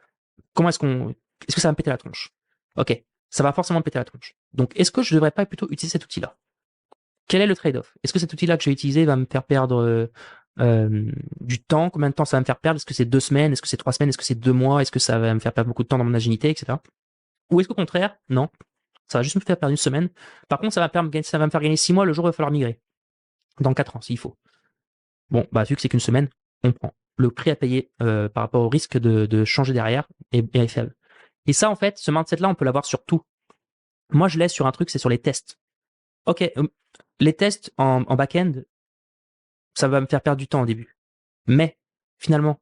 Est-ce que ça va me péter la tronche? Ok, ça va forcément me péter la tronche. Donc, est-ce que je devrais pas plutôt utiliser cet outil-là? Quel est le trade-off? Est-ce que cet outil-là que je vais utiliser va me faire perdre du temps? Combien de temps ça va me faire perdre? Est-ce que c'est 2 semaines? Est-ce que c'est 3 semaines? Est-ce que c'est 2 mois? Est-ce que ça va me faire perdre beaucoup de temps dans mon agilité, etc. Ou est-ce qu'au contraire, non, ça va juste me faire perdre une semaine. Par contre, ça va me faire gagner 6 mois le jour où il va falloir migrer. Dans 4 ans, s'il faut. Bon, bah, vu que c'est qu'une semaine, on prend. Le prix à payer par rapport au risque de changer derrière est faible. Et ça, en fait, ce mindset-là, on peut l'avoir sur tout. Moi, je l'ai sur un truc, c'est sur les tests. Ok, les tests en back-end, ça va me faire perdre du temps au début. Mais, finalement,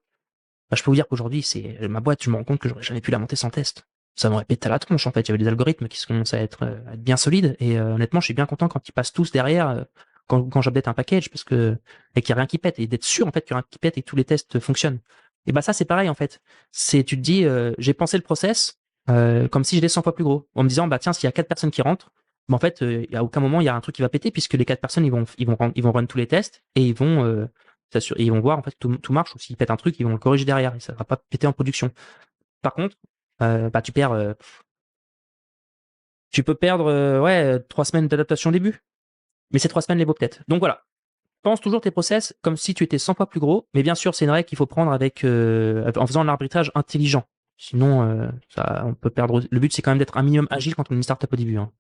bah, je peux vous dire qu'aujourd'hui, c'est ma boîte, je me rends compte que j'aurais jamais pu la monter sans test. Ça m'aurait pété à la tronche, en fait. Il y avait des algorithmes qui commencent à être bien solides. Et honnêtement, je suis bien content quand ils passent tous derrière, quand j'update un package, et qu'il n'y a rien qui pète. Et d'être sûr, en fait, qu'il n'y a rien qui pète et que tous les tests fonctionnent. Et bah ça, c'est pareil, en fait. Tu te dis, j'ai pensé le process comme si je l'ai 100 fois plus gros. En me disant, bah tiens, s'il y a 4 personnes qui rentrent, bah, en fait, à aucun moment, il y a un truc qui va péter, puisque les 4 personnes, ils vont run tous les tests et ils vont voir en fait que tout marche, ou s'ils pètent un truc, ils vont le corriger derrière et ça va pas péter en production. Par contre, bah tu peux perdre 3 semaines d'adaptation au début, mais ces 3 semaines les vaut peut-être. Donc voilà, pense toujours tes process comme si tu étais 100 fois plus gros, mais bien sûr c'est une règle qu'il faut prendre en faisant un arbitrage intelligent. Sinon, on peut perdre. Le but c'est quand même d'être un minimum agile quand on est une startup au début, hein.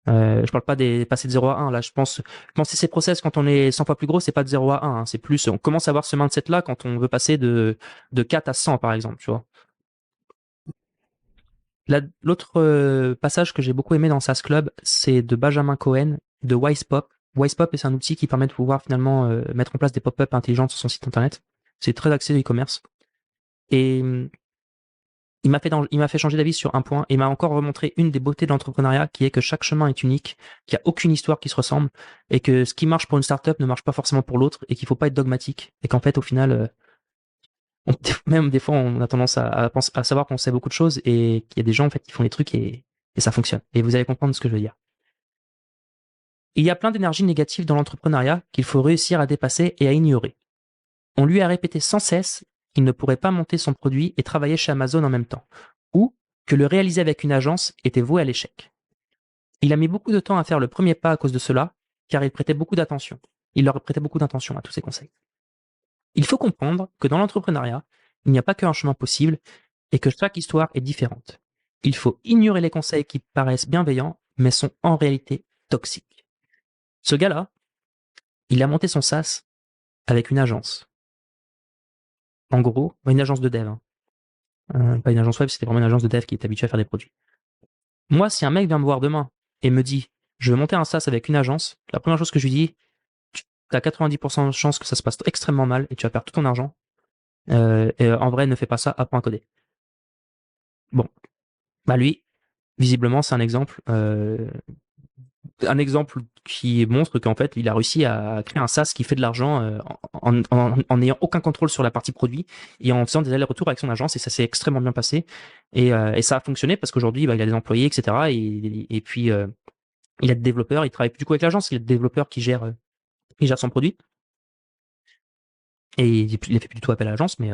Je parle pas des passer de 0 à 1. Là, je pense penser ces process quand on est 100 fois plus gros, c'est pas de 0 à 1, hein. C'est plus, on commence à avoir ce mindset là quand on veut passer de 4 à 100 par exemple, tu vois. L'autre passage que j'ai beaucoup aimé dans SaaS Club, c'est de Benjamin Cohen, de WisePop. WisePop, c'est un outil qui permet de pouvoir finalement mettre en place des pop-up intelligentes sur son site internet. C'est très axé e-commerce. Et il m'a fait changer d'avis sur un point et m'a encore remontré une des beautés de l'entrepreneuriat qui est que chaque chemin est unique, qu'il n'y a aucune histoire qui se ressemble et que ce qui marche pour une startup ne marche pas forcément pour l'autre et qu'il faut pas être dogmatique et qu'en fait, au final, même des fois, on a tendance à savoir qu'on sait beaucoup de choses et qu'il y a des gens en fait qui font des trucs et ça fonctionne. Et vous allez comprendre ce que je veux dire. Il y a plein d'énergie négative dans l'entrepreneuriat qu'il faut réussir à dépasser et à ignorer. On lui a répété sans cesse qu'il ne pourrait pas monter son produit et travailler chez Amazon en même temps, ou que le réaliser avec une agence était voué à l'échec. Il a mis beaucoup de temps à faire le premier pas à cause de cela, car il prêtait beaucoup d'attention. Il leur prêtait beaucoup d'attention à tous ses conseils. Il faut comprendre que dans l'entrepreneuriat, il n'y a pas qu'un chemin possible et que chaque histoire est différente. Il faut ignorer les conseils qui paraissent bienveillants, mais sont en réalité toxiques. Ce gars-là, il a monté son SaaS avec une agence. En gros, une agence de dev. Pas une agence web, c'était vraiment une agence de dev qui est habituée à faire des produits. Moi, si un mec vient me voir demain et me dit je veux monter un SaaS avec une agence, la première chose que je lui dis, tu as 90% de chances que ça se passe extrêmement mal et tu vas perdre tout ton argent. Et en vrai, ne fais pas ça, apprends à coder. Bon, bah lui, visiblement, c'est un exemple qui montre qu'en fait, il a réussi à créer un SaaS qui fait de l'argent en n'ayant aucun contrôle sur la partie produit et en faisant des allers-retours avec son agence et ça s'est extrêmement bien passé et ça a fonctionné parce qu'aujourd'hui, bah, il a des employés, etc. Et puis il a des développeurs, il travaille du coup avec l'agence, il y a des développeurs qui gèrent son produit et il ne fait plus du tout appel à l'agence, mais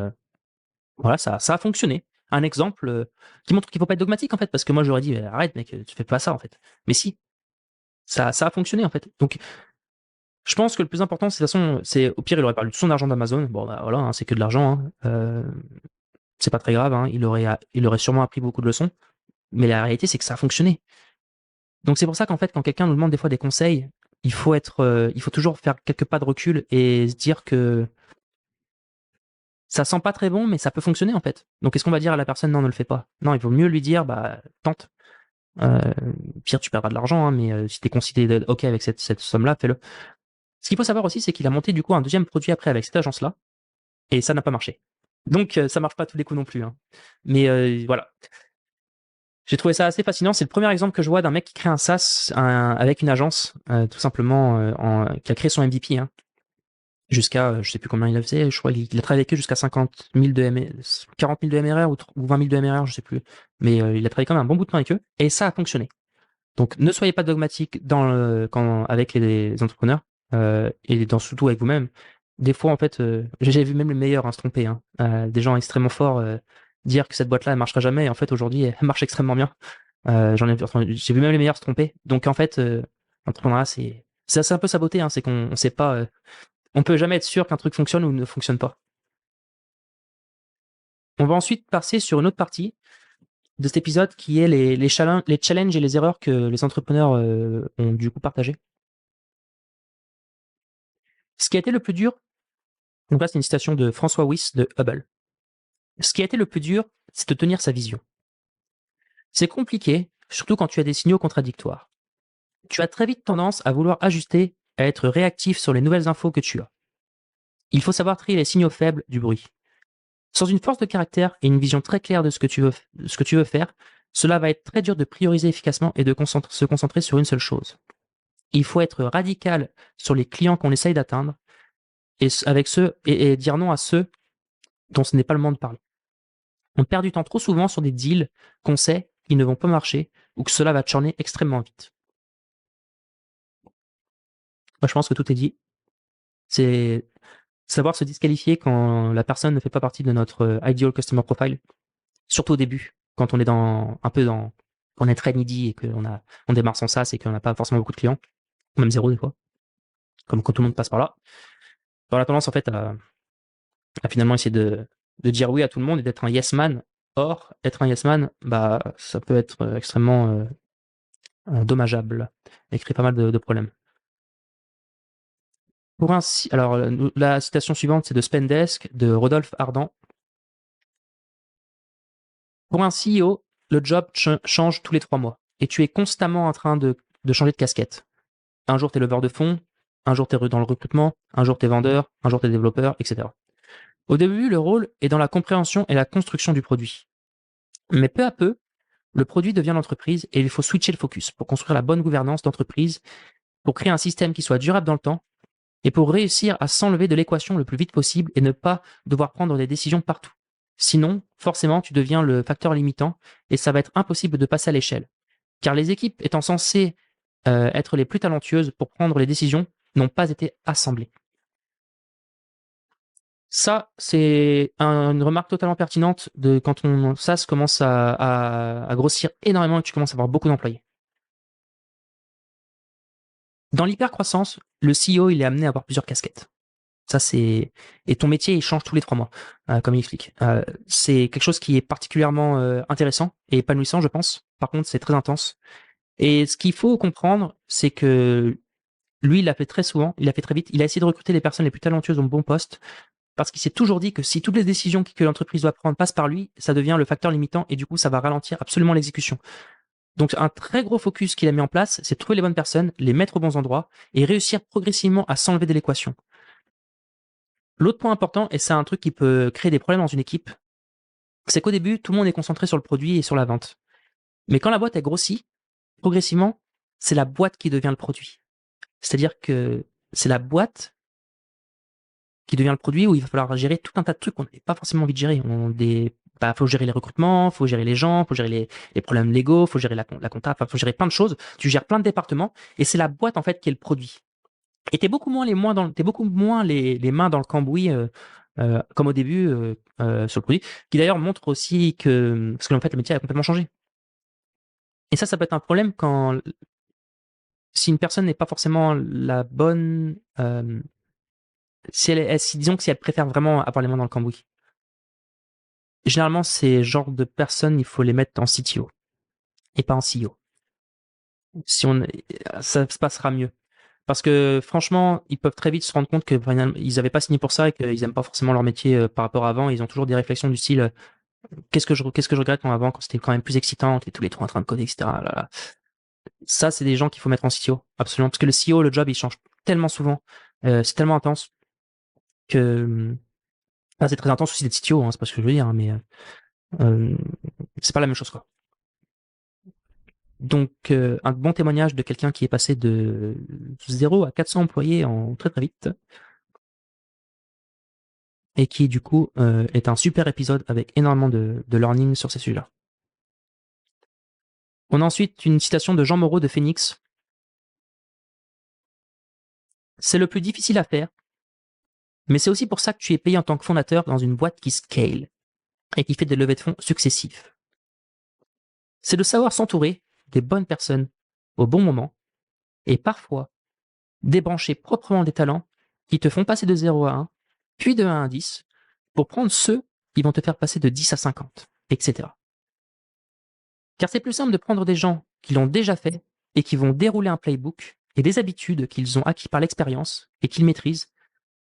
voilà, ça a fonctionné. Un exemple qui montre qu'il faut pas être dogmatique en fait, parce que moi j'aurais dit arrête mec, tu fais pas ça en fait. Mais si, ça a fonctionné en fait. Donc je pense que le plus important, c'est de toute façon, c'est au pire il aurait perdu tout son argent d'Amazon. Bon bah voilà, hein, c'est que de l'argent. Hein. C'est pas très grave. Hein. Il aurait sûrement appris beaucoup de leçons. Mais la réalité, c'est que ça a fonctionné. Donc c'est pour ça qu'en fait, quand quelqu'un nous demande des fois des conseils, il faut toujours faire quelques pas de recul et se dire que ça sent pas très bon, mais ça peut fonctionner en fait. Donc est-ce qu'on va dire à la personne non, ne le fais pas? Non, il vaut mieux lui dire bah tente. Euh, Pire, tu perdras de l'argent, hein, mais si t'es considéré ok avec cette somme-là, fais-le. Ce qu'il faut savoir aussi, c'est qu'il a monté du coup un deuxième produit après avec cette agence-là, et ça n'a pas marché. Donc ça marche pas à tous les coups non plus. Hein. Mais voilà. J'ai trouvé ça assez fascinant. C'est le premier exemple que je vois d'un mec qui crée un SaaS avec une agence, tout simplement, qui a créé son MVP. Hein, jusqu'à, je sais plus combien il a fait, je crois qu'il a travaillé avec eux jusqu'à 50 000 40 000 de MRR ou 20 000 de MRR, je sais plus. Mais il a travaillé quand même un bon bout de temps avec eux, et ça a fonctionné. Donc ne soyez pas dogmatique avec les entrepreneurs, et surtout avec vous-même. Des fois, en fait, j'ai vu même les meilleurs se tromper. Hein. Des gens extrêmement forts dire que cette boîte-là, elle marchera jamais, et en fait, aujourd'hui, elle marche extrêmement bien. J'ai vu même les meilleurs se tromper. Donc en fait, l'entrepreneuriat, c'est un peu sa beauté, hein, c'est qu'on sait pas, on peut jamais être sûr qu'un truc fonctionne ou ne fonctionne pas. On va ensuite passer sur une autre partie de cet épisode qui est les challenges et les erreurs que les entrepreneurs ont du coup partagé. Ce qui a été le plus dur, donc là c'est une citation de François Wyss de Hubble. Ce qui a été le plus dur, c'est de tenir sa vision. C'est compliqué, surtout quand tu as des signaux contradictoires. Tu as très vite tendance à vouloir ajuster, à être réactif sur les nouvelles infos que tu as. Il faut savoir trier les signaux faibles du bruit. Sans une force de caractère et une vision très claire de ce que tu veux faire, cela va être très dur de prioriser efficacement et de se concentrer sur une seule chose. Il faut être radical sur les clients qu'on essaye d'atteindre et dire non à ceux dont ce n'est pas le moment de parler. On perd du temps trop souvent sur des deals qu'on sait qui ne vont pas marcher ou que cela va churner extrêmement vite. Moi, je pense que tout est dit. C'est savoir se disqualifier quand la personne ne fait pas partie de notre ideal customer profile, surtout au début, quand on est on est très needy et on démarre sans ça, c'est qu'on n'a pas forcément beaucoup de clients, même zéro des fois, comme quand tout le monde passe par là. On a tendance en fait à finalement essayer de dire oui à tout le monde et d'être un yes man. Or, être un yes man, bah, ça peut être extrêmement dommageable et créer pas mal de problèmes. Alors, la citation suivante, c'est de Spendesk, de Rodolphe Ardan. Pour un CEO, le job change tous les 3 mois. Et tu es constamment en train de changer de casquette. Un jour, tu es leveur de fonds, un jour, tu es dans le recrutement, un jour, tu es vendeur, un jour, tu es développeur, etc. Au début, le rôle est dans la compréhension et la construction du produit. Mais peu à peu, le produit devient l'entreprise et il faut switcher le focus pour construire la bonne gouvernance d'entreprise, pour créer un système qui soit durable dans le temps et pour réussir à s'enlever de l'équation le plus vite possible et ne pas devoir prendre des décisions partout. Sinon, forcément, tu deviens le facteur limitant et ça va être impossible de passer à l'échelle. Car les équipes étant censées être les plus talentueuses pour prendre les décisions n'ont pas été assemblées. Ça, c'est une remarque totalement pertinente de quand ton SaaS commence à grossir énormément et que tu commences à avoir beaucoup d'employés. Dans l'hypercroissance, le CEO, il est amené à avoir plusieurs casquettes. Ça, c'est et ton métier, il change tous les 3 mois, comme il explique. C'est quelque chose qui est particulièrement intéressant et épanouissant, je pense. Par contre, c'est très intense. Et ce qu'il faut comprendre, c'est que lui, il l'a fait très souvent, il l'a fait très vite. Il a essayé de recruter les personnes les plus talentueuses au bon poste parce qu'il s'est toujours dit que si toutes les décisions que l'entreprise doit prendre passent par lui, ça devient le facteur limitant et du coup, ça va ralentir absolument l'exécution. Donc, un très gros focus qu'il a mis en place, c'est de trouver les bonnes personnes, les mettre aux bons endroits et réussir progressivement à s'enlever de l'équation. L'autre point important, et c'est un truc qui peut créer des problèmes dans une équipe, c'est qu'au début, tout le monde est concentré sur le produit et sur la vente. Mais quand la boîte, elle grossit, progressivement, c'est la boîte qui devient le produit. C'est-à-dire que c'est la boîte qui devient le produit où il va falloir gérer tout un tas de trucs qu'on n'avait pas forcément envie de gérer. Faut gérer les recrutements, faut gérer les gens, faut gérer les problèmes légaux, faut gérer la compta, enfin, faut gérer plein de choses. Tu gères plein de départements et c'est la boîte, en fait, qui est le produit. Et t'es beaucoup moins les mains dans le cambouis, comme au début, sur le produit, qui d'ailleurs montre aussi parce que en fait, le métier a complètement changé. Et ça peut être un problème si une personne n'est pas forcément la bonne, disons que si elle préfère vraiment avoir les mains dans le cambouis. Généralement, ces genres de personnes, il faut les mettre en CTO et pas en CEO. Ça se passera mieux. Parce que franchement, ils peuvent très vite se rendre compte que ils n'avaient pas signé pour ça et qu'ils n'aiment pas forcément leur métier par rapport à avant. Ils ont toujours des réflexions du style qu'est-ce que je regrette quand c'était quand même plus excitant, on était tous les trois en train de coder, etc. Là, là. Ça, c'est des gens qu'il faut mettre en CTO, absolument. Parce que le CEO, le job, il change tellement souvent, c'est tellement intense que c'est très intense aussi d'être CTO, hein, c'est pas ce que je veux dire, hein, mais c'est pas la même chose, quoi. Donc, un bon témoignage de quelqu'un qui est passé de 0 à 400 employés en très très vite et qui, du coup, est un super épisode avec énormément de learning sur ces sujets-là. On a ensuite une citation de Jean Moreau de Phoenix. C'est le plus difficile à faire, mais c'est aussi pour ça que tu es payé en tant que fondateur dans une boîte qui scale et qui fait des levées de fonds successifs. C'est de savoir s'entourer des bonnes personnes au bon moment et parfois débrancher proprement des talents qui te font passer de 0 à 1, puis de 1 à 10, pour prendre ceux qui vont te faire passer de 10 à 50, etc. Car c'est plus simple de prendre des gens qui l'ont déjà fait et qui vont dérouler un playbook et des habitudes qu'ils ont acquis par l'expérience et qu'ils maîtrisent,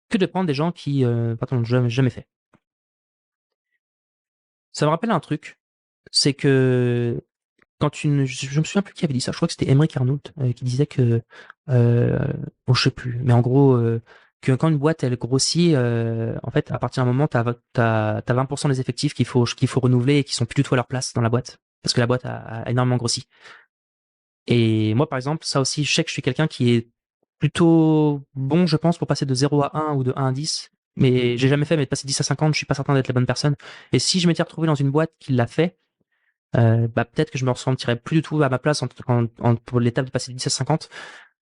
que de prendre des gens qui n'ont jamais fait. Ça me rappelle un truc, c'est que je me souviens plus qui avait dit ça, je crois que c'était Emmerich Arnault qui disait que, je sais plus, mais en gros, que quand une boîte elle grossit, en fait, à partir d'un moment, t'as 20% des effectifs qu'il faut renouveler et qui sont plus du tout à leur place dans la boîte, parce que la boîte a énormément grossi. Et moi, par exemple, ça aussi, je sais que je suis quelqu'un qui est plutôt bon, je pense, pour passer de 0 à 1 ou de 1 à 10. Mais j'ai jamais fait, mais de passer 10 à 50, je suis pas certain d'être la bonne personne. Et si je m'étais retrouvé dans une boîte qui l'a fait, peut-être que je me ressentirais plus du tout à ma place pour l'étape de passer de 10 à 50.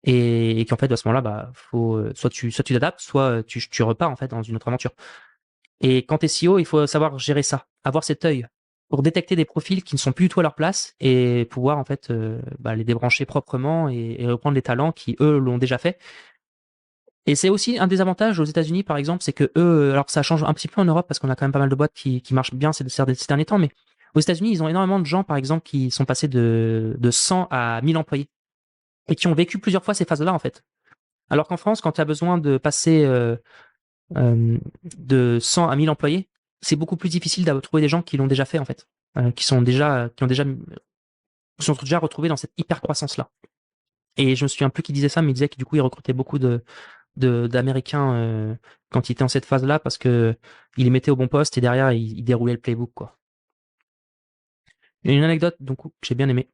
Et qu'en fait, à ce moment-là, faut, soit tu t'adaptes, soit tu repars, en fait, dans une autre aventure. Et quand t'es CEO, il faut savoir gérer ça, avoir cet œil pour détecter des profils qui ne sont plus du tout à leur place et pouvoir en fait les débrancher proprement et reprendre les talents qui eux l'ont déjà fait. Et c'est aussi un des avantages aux États-Unis par exemple, c'est que eux, alors ça change un petit peu en Europe parce qu'on a quand même pas mal de boîtes qui marchent bien ces derniers temps, mais aux États-Unis ils ont énormément de gens par exemple qui sont passés de 100 à 1000 employés et qui ont vécu plusieurs fois ces phases-là en fait. Alors qu'en France, quand tu as besoin de passer de 100 à 1000 employés, c'est beaucoup plus difficile de trouver des gens qui l'ont déjà fait en fait. qui sont déjà retrouvés dans cette hyper croissance là. Et je me souviens plus qui disait ça, mais il disait que du coup, il recrutait beaucoup d'Américains quand il était en cette phase-là parce que il les mettait au bon poste et derrière, il déroulait le playbook, quoi. Et une anecdote donc que j'ai bien aimé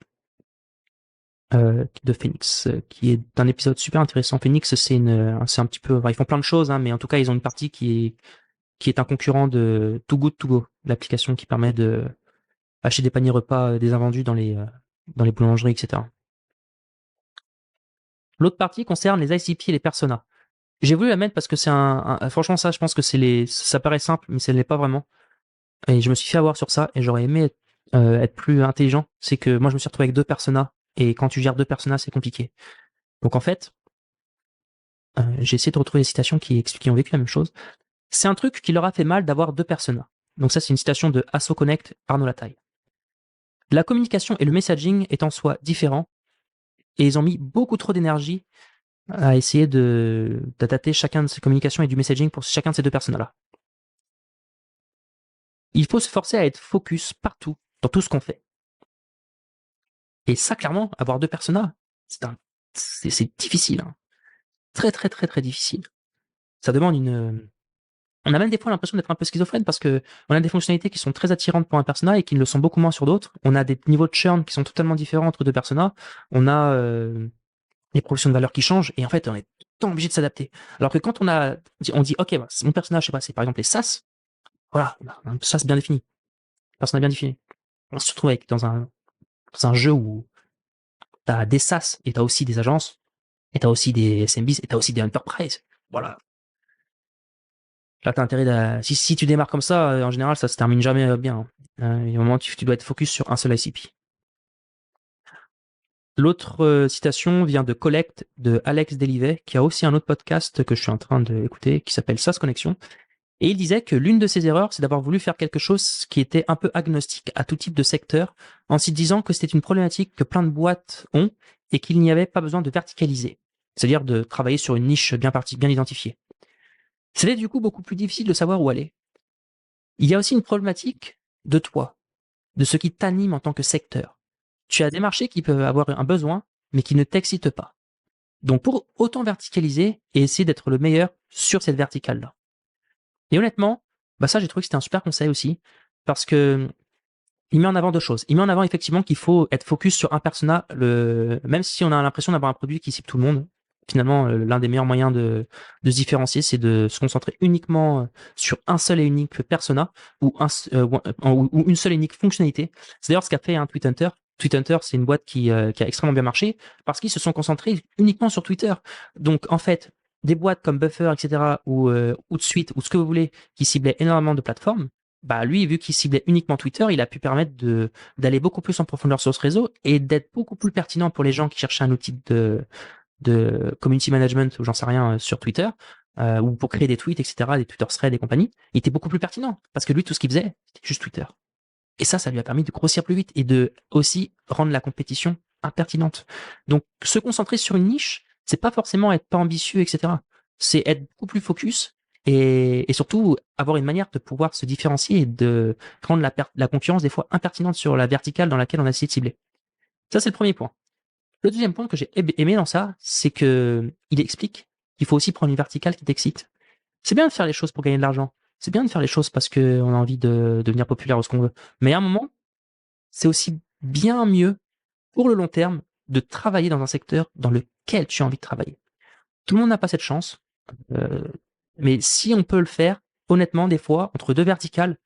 de Phoenix, qui est un épisode super intéressant. Phoenix, c'est un petit peu, enfin, ils font plein de choses, hein, mais en tout cas, ils ont une partie qui est un concurrent de Too Good To Go, l'application qui permet de acheter des paniers repas des invendus dans les boulangeries, etc. L'autre partie concerne les ICP et les personas. J'ai voulu la mettre parce que franchement, ça, je pense que ça paraît simple, mais ça ne l'est pas vraiment. Et je me suis fait avoir sur ça et j'aurais aimé être plus intelligent. C'est que moi, je me suis retrouvé avec deux personas et quand tu gères deux personas, c'est compliqué. Donc en fait, j'ai essayé de retrouver des citations qui ont vécu la même chose. C'est un truc qui leur a fait mal d'avoir deux personas. Donc ça, c'est une citation de Asso Connect, Arnaud Lataille. La communication et le messaging est en soi différents et ils ont mis beaucoup trop d'énergie à essayer d'adapter chacun de ces communications et du messaging pour chacun de ces deux personas-là. Il faut se forcer à être focus partout, dans tout ce qu'on fait. Et ça, clairement, avoir deux personas, c'est difficile. Hein. Très, très, très, très difficile. Ça demande on a même des fois l'impression d'être un peu schizophrène parce que on a des fonctionnalités qui sont très attirantes pour un persona et qui ne le sont beaucoup moins sur d'autres. On a des niveaux de churn qui sont totalement différents entre deux personas. On a les propositions de valeur qui changent et en fait, on est tout le temps obligé de s'adapter. Alors que quand on dit, OK, bah, mon personnage, je sais pas, c'est par exemple les SaaS. Voilà, on a un SaaS bien défini. Personnage bien défini. On se retrouve dans un jeu où t'as des SaaS et t'as aussi des agences et t'as aussi des SMBs et t'as aussi des enterprise. Voilà. Là, t'as intérêt si tu démarres comme ça, en général, ça se termine jamais bien. Il y a un moment, tu dois être focus sur un seul ICP. L'autre citation vient de Collect de Alex Delivet, qui a aussi un autre podcast que je suis en train d'écouter, qui s'appelle SaaS Connection. Et il disait que l'une de ses erreurs, c'est d'avoir voulu faire quelque chose qui était un peu agnostique à tout type de secteur, en s'y disant que c'était une problématique que plein de boîtes ont et qu'il n'y avait pas besoin de verticaliser. C'est-à-dire de travailler sur une niche bien identifiée. C'était du coup beaucoup plus difficile de savoir où aller. Il y a aussi une problématique de toi, de ce qui t'anime en tant que secteur. Tu as des marchés qui peuvent avoir un besoin, mais qui ne t'excitent pas. Donc pour autant verticaliser et essayer d'être le meilleur sur cette verticale-là. Et honnêtement, bah ça j'ai trouvé que c'était un super conseil aussi, parce que il met en avant deux choses. Il met en avant effectivement qu'il faut être focus sur un persona, même si on a l'impression d'avoir un produit qui cible tout le monde. Finalement, l'un des meilleurs moyens de se différencier, c'est de se concentrer uniquement sur un seul et unique persona ou une seule et unique fonctionnalité. C'est d'ailleurs ce qu'a fait Tweethunter. Tweethunter, c'est une boîte qui a extrêmement bien marché parce qu'ils se sont concentrés uniquement sur Twitter. Donc, en fait, des boîtes comme Buffer, etc., ou Hootsuite, ou ce que vous voulez, qui ciblaient énormément de plateformes, bah lui, vu qu'il ciblait uniquement Twitter, il a pu permettre d'aller beaucoup plus en profondeur sur ce réseau et d'être beaucoup plus pertinent pour les gens qui cherchaient un outil de community management ou j'en sais rien sur Twitter, ou pour créer des tweets, etc., des Twitter threads et compagnie. Il était beaucoup plus pertinent parce que lui, tout ce qu'il faisait, c'était juste Twitter. Et ça lui a permis de grossir plus vite et de aussi rendre la compétition impertinente. Donc, se concentrer sur une niche, c'est pas forcément être pas ambitieux, etc. C'est être beaucoup plus focus et surtout avoir une manière de pouvoir se différencier et de rendre la concurrence des fois impertinente sur la verticale dans laquelle on a essayé de cibler. Ça, c'est le premier point. Le deuxième point que j'ai aimé dans ça, c'est que il explique qu'il faut aussi prendre une verticale qui t'excite. C'est bien de faire les choses pour gagner de l'argent. C'est bien de faire les choses parce qu'on a envie de devenir populaire ou ce qu'on veut. Mais à un moment, c'est aussi bien mieux pour le long terme de travailler dans un secteur dans lequel tu as envie de travailler. Tout le monde n'a pas cette chance, euh, mais si on peut le faire, honnêtement, des fois, entre deux verticales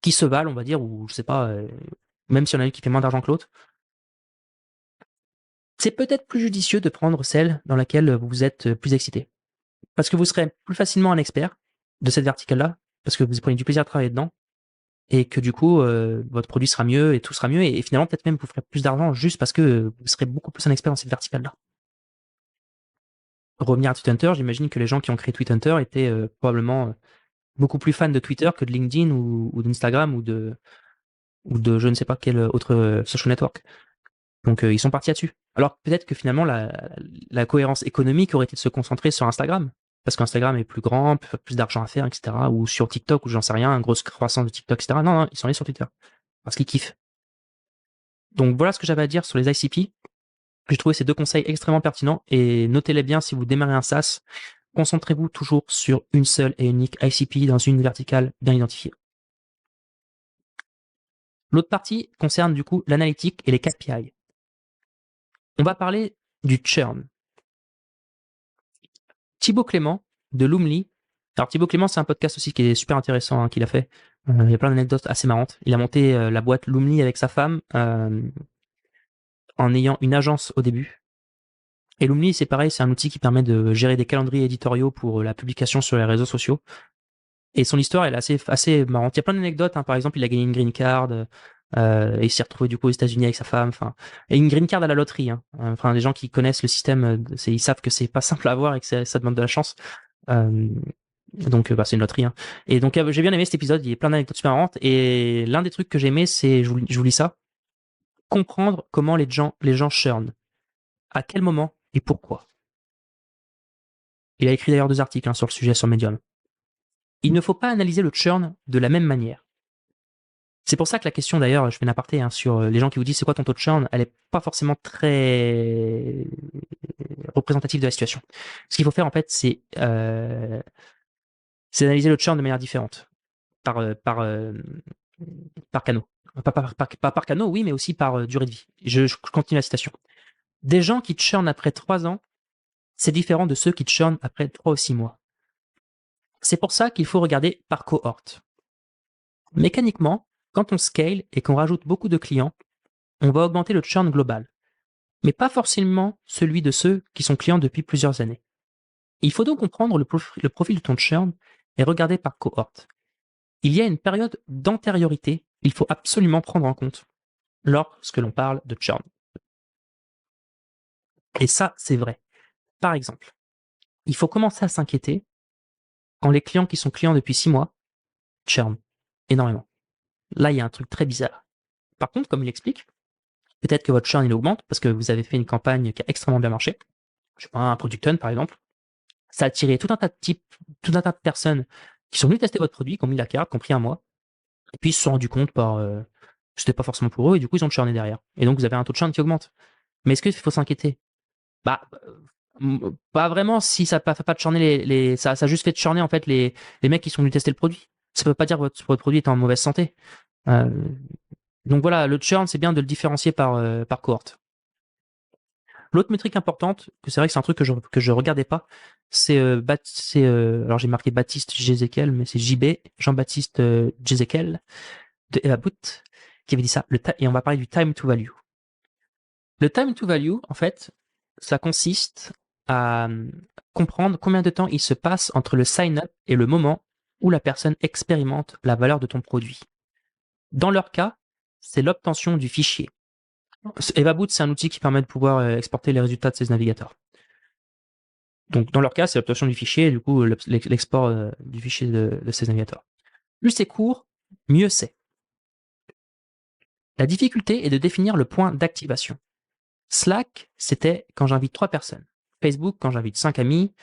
qui se valent, on va dire, ou je sais pas, même si on a une qui fait moins d'argent que l'autre, c'est peut-être plus judicieux de prendre celle dans laquelle vous êtes plus excité. Parce que vous serez plus facilement un expert de cette verticale-là, parce que vous prenez du plaisir à travailler dedans, et que du coup, votre produit sera mieux et tout sera mieux, et finalement, peut-être même vous ferez plus d'argent juste parce que vous serez beaucoup plus un expert dans cette verticale-là. Revenir à Tweethunter, j'imagine que les gens qui ont créé Tweethunter étaient probablement beaucoup plus fans de Twitter que de LinkedIn ou d'Instagram ou de je ne sais pas quel autre social network. Donc ils sont partis là-dessus. Alors peut-être que finalement la cohérence économique aurait été de se concentrer sur Instagram parce qu'Instagram est plus grand, plus d'argent à faire, etc. Ou sur TikTok, ou j'en sais rien, une grosse croissance de TikTok, etc. Non, ils sont allés sur Twitter parce qu'ils kiffent. Donc voilà ce que j'avais à dire sur les ICP. J'ai trouvé ces 2 conseils extrêmement pertinents et notez-les bien si vous démarrez un SaaS. Concentrez-vous toujours sur une seule et unique ICP dans une verticale bien identifiée. L'autre partie concerne du coup l'analytique et les KPI. On va parler du churn. Thibaut Clément de Loomly. Alors Thibaut Clément, c'est un podcast aussi qui est super intéressant qu'il a fait. Il y a plein d'anecdotes assez marrantes. Il a monté la boîte Loomly avec sa femme en ayant une agence au début. Et Loomly, c'est pareil, c'est un outil qui permet de gérer des calendriers éditoriaux pour la publication sur les réseaux sociaux. Et son histoire, elle est assez marrante. Il y a plein d'anecdotes. Par exemple, il a gagné une green card. Et il s'est retrouvé du coup aux États-Unis avec sa femme. Et une green card à la loterie. Enfin, des gens qui connaissent le système, ils savent que c'est pas simple à avoir et que ça demande de la chance. Donc, c'est une loterie. Et donc, j'ai bien aimé cet épisode. Il y a plein d'anecdotes super marrantes. Et l'un des trucs que j'ai aimé, c'est, je vous lis ça, comprendre comment les gens churn. À quel moment et pourquoi. Il a écrit d'ailleurs 2 articles sur le sujet sur Medium. Il ne faut pas analyser le churn de la même manière. C'est pour ça que la question, d'ailleurs, je fais une aparté sur les gens qui vous disent c'est quoi ton taux de churn, elle est pas forcément très représentative de la situation. Ce qu'il faut faire, en fait, c'est analyser le churn de manière différente, par canaux. Pas par canaux, oui, mais aussi par durée de vie. Je continue la citation. Des gens qui churnent après 3 ans, c'est différent de ceux qui churnent après 3 ou 6 mois. C'est pour ça qu'il faut regarder par cohorte. Mécaniquement, quand on scale et qu'on rajoute beaucoup de clients, on va augmenter le churn global, mais pas forcément celui de ceux qui sont clients depuis plusieurs années. Il faut donc comprendre le profil de ton churn et regarder par cohorte. Il y a une période d'antériorité qu'il faut absolument prendre en compte lorsque l'on parle de churn. Et ça, c'est vrai. Par exemple, il faut commencer à s'inquiéter quand les clients qui sont clients depuis 6 mois churn énormément. Là, il y a un truc très bizarre. Par contre, comme il explique, peut-être que votre churn il augmente parce que vous avez fait une campagne qui a extrêmement bien marché. Je sais pas, un Product Hunt par exemple. Ça a attiré tout un tas de personnes qui sont venues tester votre produit, qui ont mis la carte, qui ont pris un mois, et puis ils se sont rendus compte c'était pas forcément pour eux, et du coup ils ont churné derrière. Et donc vous avez un taux de churn qui augmente. Mais est-ce qu'il faut s'inquiéter? Bah, pas vraiment si ça fait pas de churner ça a juste fait de churner en fait les mecs qui sont venus tester le produit. Ça veut pas dire que votre produit est en mauvaise santé. Euh, donc voilà, le churn, c'est bien de le différencier par cohorte. L'autre métrique importante, que c'est vrai que c'est un truc que je regardais pas, c'est alors j'ai marqué Baptiste Jézéquel, mais c'est JB, Jean-Baptiste Jézéquel de Eva Boot, qui avait dit ça, et on va parler du time to value. Le time to value, en fait, ça consiste à comprendre combien de temps il se passe entre le sign-up et le moment où la personne expérimente la valeur de ton produit. Dans leur cas, c'est l'obtention du fichier. EvaBoot, c'est un outil qui permet de pouvoir exporter les résultats de ces navigateurs. Donc, dans leur cas, c'est l'obtention du fichier et du coup, l'export du fichier de ces navigateurs. Plus c'est court, mieux c'est. La difficulté est de définir le point d'activation. Slack, c'était quand j'invite 3 personnes. Facebook, quand j'invite 5 amis.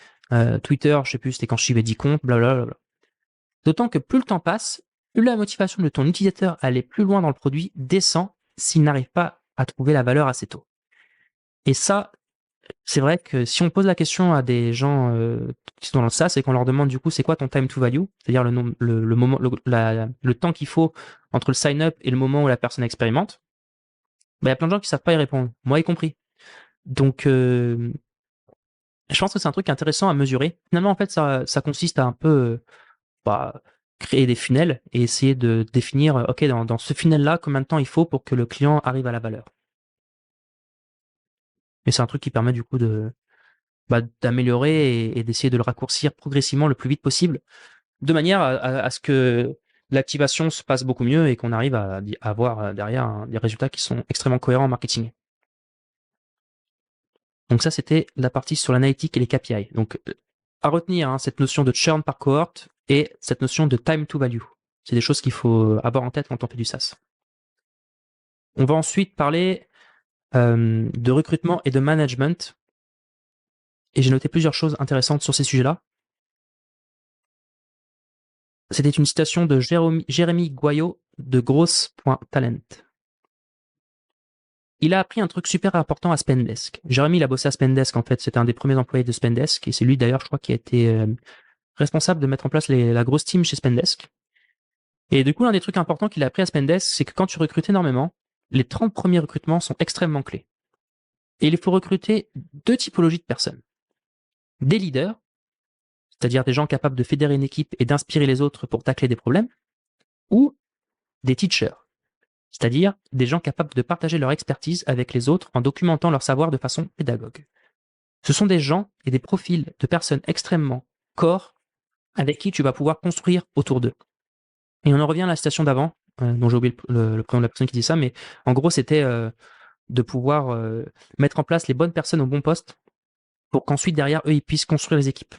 Twitter, je sais plus, c'était quand je suivais 10 comptes, blablabla. D'autant que plus le temps passe, plus la motivation de ton utilisateur à aller plus loin dans le produit descend s'il n'arrive pas à trouver la valeur assez tôt. Et ça, c'est vrai que si on pose la question à des gens qui sont dans le SaaS et qu'on leur demande du coup c'est quoi ton time to value, c'est-à-dire le temps qu'il faut entre le sign-up et le moment où la personne expérimente, il y a plein de gens qui savent pas y répondre, moi y compris. Donc je pense que c'est un truc intéressant à mesurer. Finalement en fait ça consiste à un peu créer des funnels et essayer de définir ok dans ce funnel là combien de temps il faut pour que le client arrive à la valeur. Et c'est un truc qui permet du coup d'améliorer et d'essayer de le raccourcir progressivement le plus vite possible, de manière à ce que l'activation se passe beaucoup mieux et qu'on arrive à avoir derrière des résultats qui sont extrêmement cohérents en marketing. Donc ça, c'était la partie sur l'analytique et les KPI. Donc à retenir cette notion de churn par cohorte et cette notion de time to value. C'est des choses qu'il faut avoir en tête quand on fait du SaaS. On va ensuite parler de recrutement et de management. Et j'ai noté plusieurs choses intéressantes sur ces sujets-là. C'était une citation de Jérémy Goyot de Grosse.talent. Il a appris un truc super important à Spendesk. Jérémy, il a bossé à Spendesk, en fait. C'était un des premiers employés de Spendesk. Et c'est lui, d'ailleurs, je crois, qui a été responsable de mettre en place la grosse team chez Spendesk. Et du coup, l'un des trucs importants qu'il a appris à Spendesk, c'est que quand tu recrutes énormément, les 30 premiers recrutements sont extrêmement clés. Et il faut recruter deux typologies de personnes. Des leaders, c'est-à-dire des gens capables de fédérer une équipe et d'inspirer les autres pour tacler des problèmes, ou des teachers, c'est-à-dire des gens capables de partager leur expertise avec les autres en documentant leur savoir de façon pédagogue. Ce sont des gens et des profils de personnes extrêmement core avec qui tu vas pouvoir construire autour d'eux. Et on en revient à la citation d'avant, dont j'ai oublié le prénom de la personne qui dit ça, mais en gros c'était de pouvoir mettre en place les bonnes personnes au bon poste pour qu'ensuite derrière eux ils puissent construire les équipes.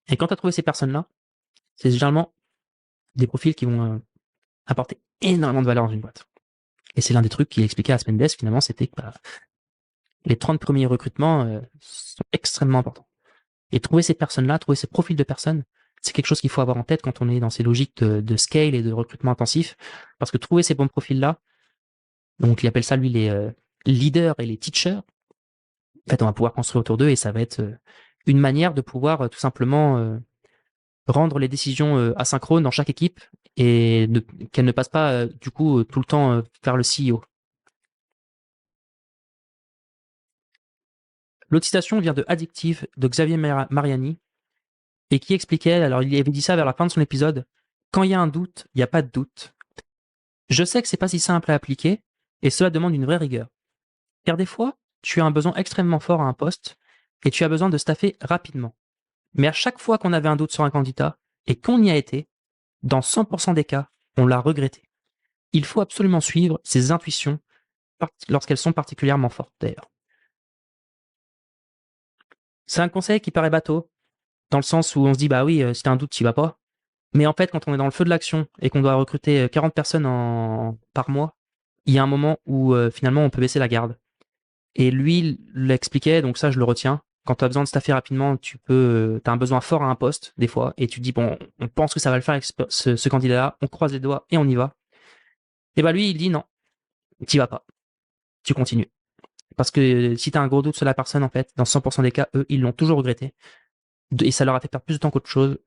Et quand tu as trouvé ces personnes-là, c'est généralement des profils qui vont apporter énormément de valeur dans une boîte. Et c'est l'un des trucs qu'il expliquait à Spendesk, finalement, c'était que les 30 premiers recrutements sont extrêmement importants. Et trouver ces personnes-là, trouver ces profils de personnes, c'est quelque chose qu'il faut avoir en tête quand on est dans ces logiques de scale et de recrutement intensif. Parce que trouver ces bons profils-là, donc il appelle ça, lui, les leaders et les teachers, en fait, on va pouvoir construire autour d'eux et ça va être une manière de pouvoir tout simplement rendre les décisions asynchrones dans chaque équipe et qu'elles ne passent pas du coup tout le temps vers le CEO. L'autre citation vient de Addictive de Xavier Mariani et qui expliquait, alors il avait dit ça vers la fin de son épisode, quand il y a un doute, il n'y a pas de doute. Je sais que c'est pas si simple à appliquer et cela demande une vraie rigueur. Car des fois, tu as un besoin extrêmement fort à un poste et tu as besoin de staffer rapidement. Mais à chaque fois qu'on avait un doute sur un candidat et qu'on y a été, dans 100% des cas, on l'a regretté. Il faut absolument suivre ses intuitions lorsqu'elles sont particulièrement fortes d'ailleurs. C'est un conseil qui paraît bateau, dans le sens où on se dit bah oui, si t'as un doute, t'y vas pas. Mais en fait, quand on est dans le feu de l'action et qu'on doit recruter 40 personnes par mois, il y a un moment où finalement on peut baisser la garde. Et lui l'expliquait, donc ça je le retiens. Quand tu as besoin de staffer rapidement, t'as un besoin fort à un poste, des fois, et tu te dis, bon, on pense que ça va le faire avec ce candidat-là, on croise les doigts et on y va. Et bah lui, il dit non, t'y vas pas. Tu continues. Parce que si t'as un gros doute sur la personne, en fait, dans 100% des cas, eux, ils l'ont toujours regretté. Et ça leur a fait perdre plus de temps qu'autre chose.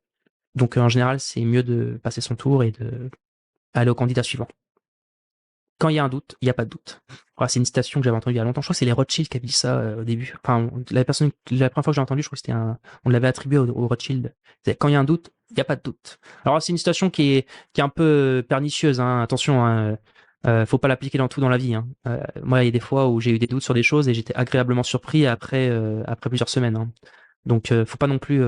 Donc en général, c'est mieux de passer son tour et de aller au candidat suivant. Quand il y a un doute, il n'y a pas de doute. Voilà, c'est une citation que j'avais entendue il y a longtemps. Je crois que c'est les Rothschild qui avaient dit ça au début. Enfin, la première fois que j'ai entendu, je crois que on l'avait attribué aux Rothschild. Quand il y a un doute, il n'y a pas de doute. Alors c'est une citation qui est un peu pernicieuse, hein. Attention, hein. Faut pas l'appliquer dans tout dans la vie, hein. Moi, il y a des fois où j'ai eu des doutes sur des choses et j'étais agréablement surpris après plusieurs semaines, hein. Donc, faut pas non plus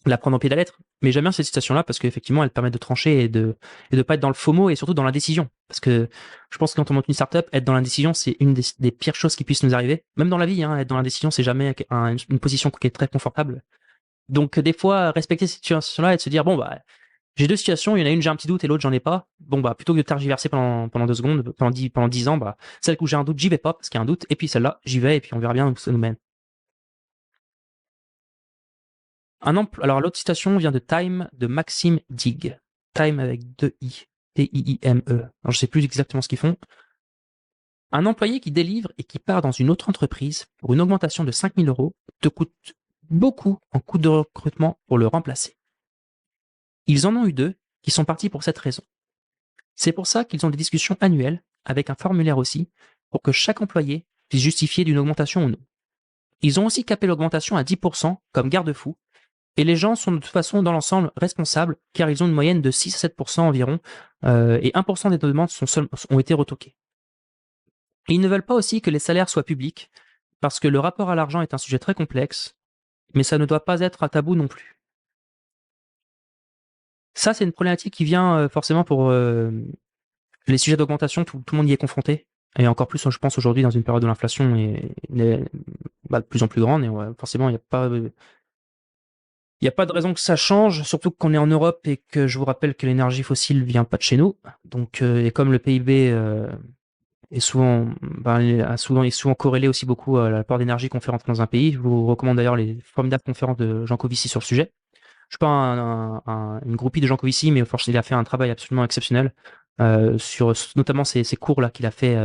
la prendre au pied de la lettre. Mais j'aime bien cette citation-là parce qu'effectivement, elle permet de trancher et de pas être dans le FOMO et surtout dans l'indécision. Parce que je pense que quand on monte une startup, être dans l'indécision, c'est une des pires choses qui puissent nous arriver. Même dans la vie, hein, être dans l'indécision, c'est jamais une position qui est très confortable. Donc, des fois, respecter cette situation-là et de se dire, bon, bah, j'ai deux situations, il y en a une, j'ai un petit doute et l'autre, j'en ai pas. Bon, bah, plutôt que de tergiverser pendant 2 secondes, pendant 10 ans, bah, celle où j'ai un doute, j'y vais pas parce qu'il y a un doute. Et puis celle-là, j'y vais et puis on verra bien où ça nous mène. Alors, l'autre citation vient de Time de Maxime Digg. Time avec 2 I. T-I-I-M-E. Alors, je sais plus exactement ce qu'ils font. Un employé qui délivre et qui part dans une autre entreprise pour une augmentation de 5 000 euros te coûte beaucoup en coût de recrutement pour le remplacer. Ils en ont eu 2 qui sont partis pour cette raison. C'est pour ça qu'ils ont des discussions annuelles avec un formulaire aussi pour que chaque employé puisse justifier d'une augmentation ou non. Ils ont aussi capé l'augmentation à 10% comme garde-fou. Et les gens sont de toute façon, dans l'ensemble, responsables, car ils ont une moyenne de 6 à 7% environ, et 1% des demandes ont été retoquées. Et ils ne veulent pas aussi que les salaires soient publics, parce que le rapport à l'argent est un sujet très complexe, mais ça ne doit pas être un tabou non plus. Ça, c'est une problématique qui vient forcément pour les sujets d'augmentation, tout le monde y est confronté. Et encore plus, je pense, aujourd'hui, dans une période où l'inflation est de plus en plus grande, et forcément, il n'y a pas... Il n'y a pas de raison que ça change, surtout qu'on est en Europe et que je vous rappelle que l'énergie fossile vient pas de chez nous. Donc, et comme le PIB est souvent corrélé aussi beaucoup à l'apport d'énergie qu'on fait rentrer dans un pays, je vous recommande d'ailleurs les formidables conférences de Jean Covici sur le sujet. suis pas une groupie de Jean Covici, mais il a fait un travail absolument exceptionnel sur notamment ces cours là qu'il a fait.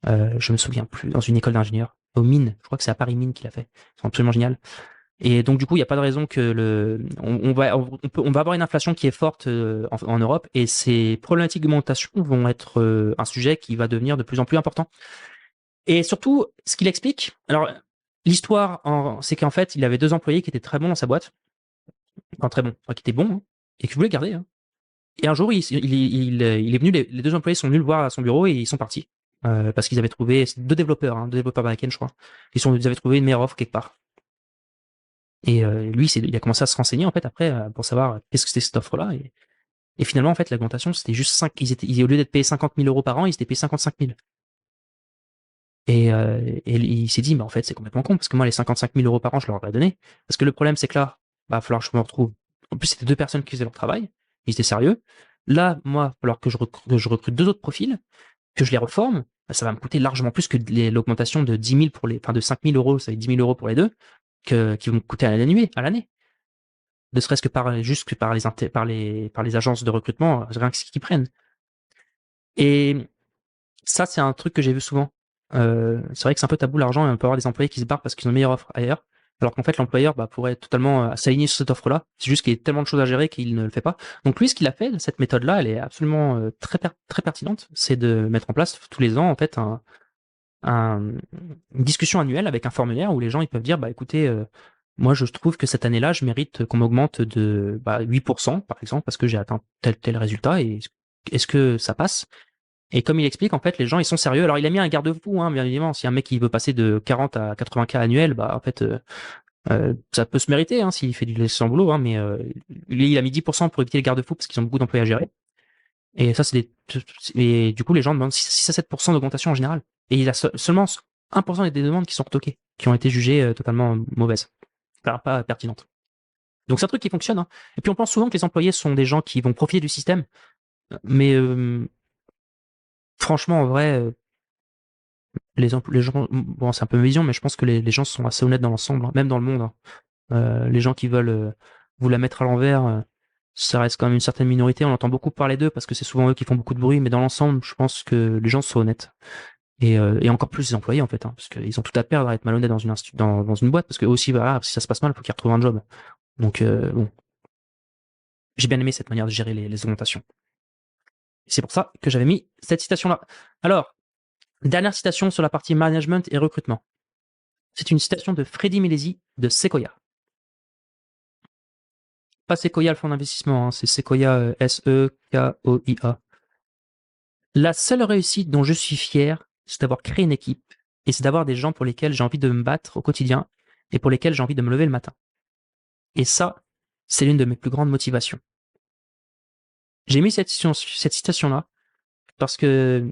Je me souviens plus, dans une école d'ingénieurs, aux mines. Je crois que c'est à Paris Mines qu'il a fait. C'est absolument génial. Et donc du coup, il n'y a pas de raison que on va avoir une inflation qui est forte en Europe, et ces problématiques d'augmentation vont être un sujet qui va devenir de plus en plus important. Et surtout, ce qu'il explique, alors l'histoire, c'est qu'en fait, il avait 2 employés qui étaient très bons dans sa boîte, enfin très bons, enfin, qui étaient bons, hein, et qu'il voulait garder. Hein. Et un jour, il est venu, les 2 employés sont venus le voir à son bureau et ils sont partis. Parce qu'ils avaient trouvé, c'est 2 développeurs, 2 développeurs back-end, je crois. Ils avaient trouvé une meilleure offre quelque part. Et lui, il a commencé à se renseigner en fait après pour savoir qu'est-ce que c'était cette offre-là. Et finalement, en fait, l'augmentation, c'était juste 5. Au lieu d'être payés 50 000 euros par an, ils étaient payés 55 000. Et il s'est dit, mais en fait, c'est complètement con parce que moi, les 55 000 euros par an, je leur aurais donné. Parce que le problème, c'est que là, bah, il va falloir que je me retrouve. En plus, c'était 2 personnes qui faisaient leur travail. Ils étaient sérieux. Là, moi, il va falloir que je recrute 2 autres profils, que je les reforme. Bah, ça va me coûter largement plus que l'augmentation de 10 000 de 5 000 euros, ça fait 10 000 euros pour les deux, qui vont me coûter à l'année. Ne serait-ce que juste que par les agences de recrutement, rien que ce qu'ils prennent. Et ça, c'est un truc que j'ai vu souvent. C'est vrai que c'est un peu tabou l'argent, et on peut avoir des employés qui se barrent parce qu'ils ont une meilleure offre ailleurs, alors qu'en fait l'employeur pourrait totalement s'aligner sur cette offre-là. C'est juste qu'il y a tellement de choses à gérer qu'il ne le fait pas. Donc lui, ce qu'il a fait, cette méthode-là, elle est absolument très pertinente. C'est de mettre en place tous les ans en fait une discussion annuelle avec un formulaire où les gens ils peuvent dire écoutez, moi je trouve que cette année-là je mérite qu'on m'augmente de 8% par exemple parce que j'ai atteint tel résultat, et est-ce que ça passe? Et comme il explique, en fait, les gens, ils sont sérieux. Alors, il a mis un garde-fou, hein, bien évidemment. Si un mec, il veut passer de 40 à 80K annuel, en fait, ça peut se mériter, hein, s'il fait du sans boulot, hein, mais lui, il a mis 10% pour éviter les garde-fous parce qu'ils ont beaucoup d'employés à gérer. Et ça, et du coup, les gens demandent 6 à 7% d'augmentation en général. Et il a seulement 1% des demandes qui sont retoquées, qui ont été jugées totalement mauvaises, pas pertinentes. Donc, c'est un truc qui fonctionne, hein. Et puis, on pense souvent que les employés sont des gens qui vont profiter du système. Mais franchement, en vrai, les gens, bon, c'est un peu ma vision, mais je pense que les gens sont assez honnêtes dans l'ensemble, hein, même dans le monde. Hein. Les gens qui veulent vous la mettre à l'envers, ça reste quand même une certaine minorité. On entend beaucoup parler d'eux parce que c'est souvent eux qui font beaucoup de bruit, mais dans l'ensemble, je pense que les gens sont honnêtes. Et encore plus les employés, en fait, hein, parce qu'ils ont tout à perdre à être malhonnêtes dans une boîte, parce que aussi, si ça se passe mal, il faut qu'ils retrouvent un job. Donc, bon, j'ai bien aimé cette manière de gérer les augmentations. C'est pour ça que j'avais mis cette citation-là. Alors, dernière citation sur la partie management et recrutement. C'est une citation de Freddy Milesi de Sequoia. Pas Sequoia, le fonds d'investissement, hein, c'est Sequoia, Sekoia. La seule réussite dont je suis fier, c'est d'avoir créé une équipe, et c'est d'avoir des gens pour lesquels j'ai envie de me battre au quotidien, et pour lesquels j'ai envie de me lever le matin. Et ça, c'est l'une de mes plus grandes motivations. J'ai mis cette citation-là, parce que,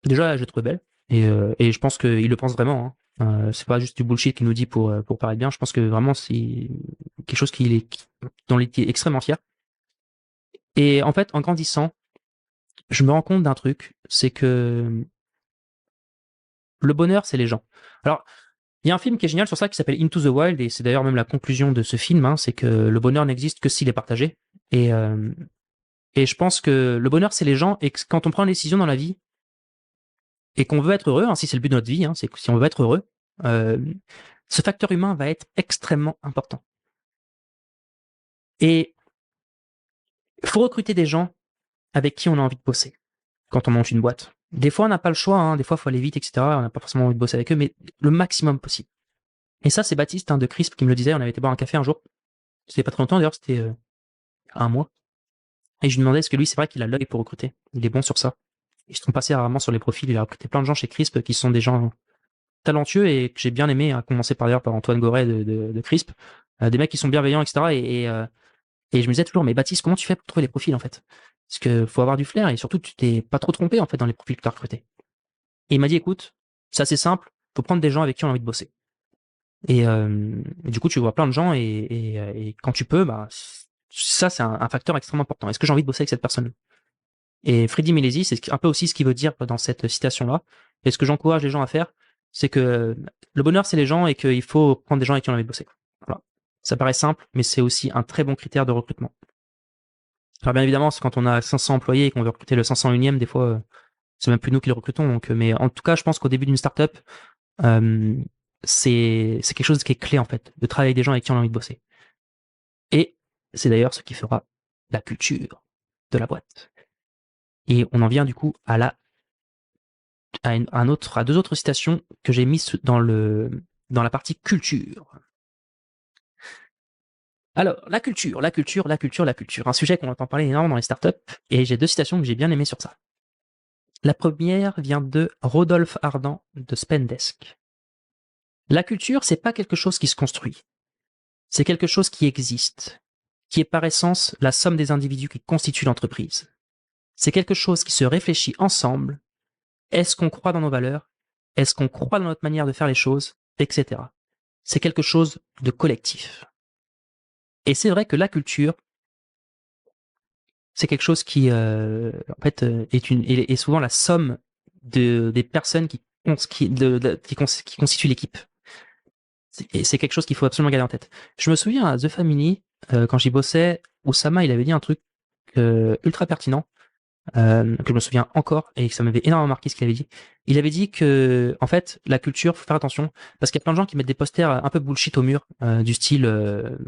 déjà, je la trouve belle, et je pense qu'il le pense vraiment, hein. C'est pas juste du bullshit qu'il nous dit pour paraître bien. Je pense que vraiment c'est quelque chose dont il est extrêmement fier. Et en fait, en grandissant, je me rends compte d'un truc, c'est que le bonheur, c'est les gens. Alors, il y a un film qui est génial sur ça qui s'appelle Into the Wild, et c'est d'ailleurs même la conclusion de ce film, hein, c'est que le bonheur n'existe que s'il est partagé. Et je pense que le bonheur, c'est les gens, et que quand on prend une décision dans la vie, et qu'on veut être heureux, hein, si c'est le but de notre vie, hein, c'est que si on veut être heureux, ce facteur humain va être extrêmement important. Et il faut recruter des gens avec qui on a envie de bosser quand on monte une boîte. Des fois, on n'a pas le choix, hein, des fois, il faut aller vite, etc. On n'a pas forcément envie de bosser avec eux, mais le maximum possible. Et ça, c'est Baptiste, hein, de Crisp, qui me le disait. On avait été boire un café un jour. C'était pas très longtemps, d'ailleurs, c'était un mois. Et je lui demandais, est-ce que lui, c'est vrai qu'il a l'œil pour recruter? Il est bon sur ça. Ils se sont passés rarement sur les profils. Il a recruté plein de gens chez Crisp qui sont des gens talentueux et que j'ai bien aimé, à commencer d'ailleurs par Antoine Goret de Crisp. Des mecs qui sont bienveillants, etc. Et je me disais toujours, mais Baptiste, comment tu fais pour trouver les profils, en fait? Parce que faut avoir du flair, et surtout, tu t'es pas trop trompé, en fait, dans les profils que tu as recrutés. Et il m'a dit, écoute, c'est assez simple, faut prendre des gens avec qui on a envie de bosser. Et du coup, tu vois plein de gens, et quand tu peux, ça, c'est un facteur extrêmement important. Est-ce que j'ai envie de bosser avec cette personne? Et Freddy Milesi, c'est un peu aussi ce qu'il veut dire dans cette citation-là. Et ce que j'encourage les gens à faire, c'est que le bonheur, c'est les gens, et qu'il faut prendre des gens avec qui on a envie de bosser. Voilà. Ça paraît simple, mais c'est aussi un très bon critère de recrutement. Alors bien évidemment, c'est quand on a 500 employés et qu'on veut recruter le 501e, des fois, c'est même plus nous qui le recrutons. Donc, mais en tout cas, je pense qu'au début d'une startup, euh, c'est quelque chose qui est clé en fait, de travailler avec des gens avec qui on a envie de bosser. Et c'est d'ailleurs ce qui fera la culture de la boîte. Et on en vient du coup à deux autres citations que j'ai mises dans la partie culture. Alors, la culture, un sujet qu'on entend parler énormément dans les startups, et j'ai deux citations que j'ai bien aimées sur ça. La première vient de Rodolphe Ardan de Spendesk. La culture, c'est pas quelque chose qui se construit. C'est quelque chose qui existe, qui est par essence la somme des individus qui constituent l'entreprise. C'est quelque chose qui se réfléchit ensemble. Est-ce qu'on croit dans nos valeurs? Est-ce qu'on croit dans notre manière de faire les choses? Etc. C'est quelque chose de collectif. Et c'est vrai que la culture, c'est quelque chose qui, en fait, est souvent la somme des personnes qui constituent l'équipe. Et c'est quelque chose qu'il faut absolument garder en tête. Je me souviens à The Family, quand j'y bossais, Oussama, il avait dit un truc ultra pertinent, que je me souviens encore et que ça m'avait énormément marqué ce qu'il avait dit. Il avait dit que, en fait, la culture, faut faire attention parce qu'il y a plein de gens qui mettent des posters un peu bullshit au mur, du style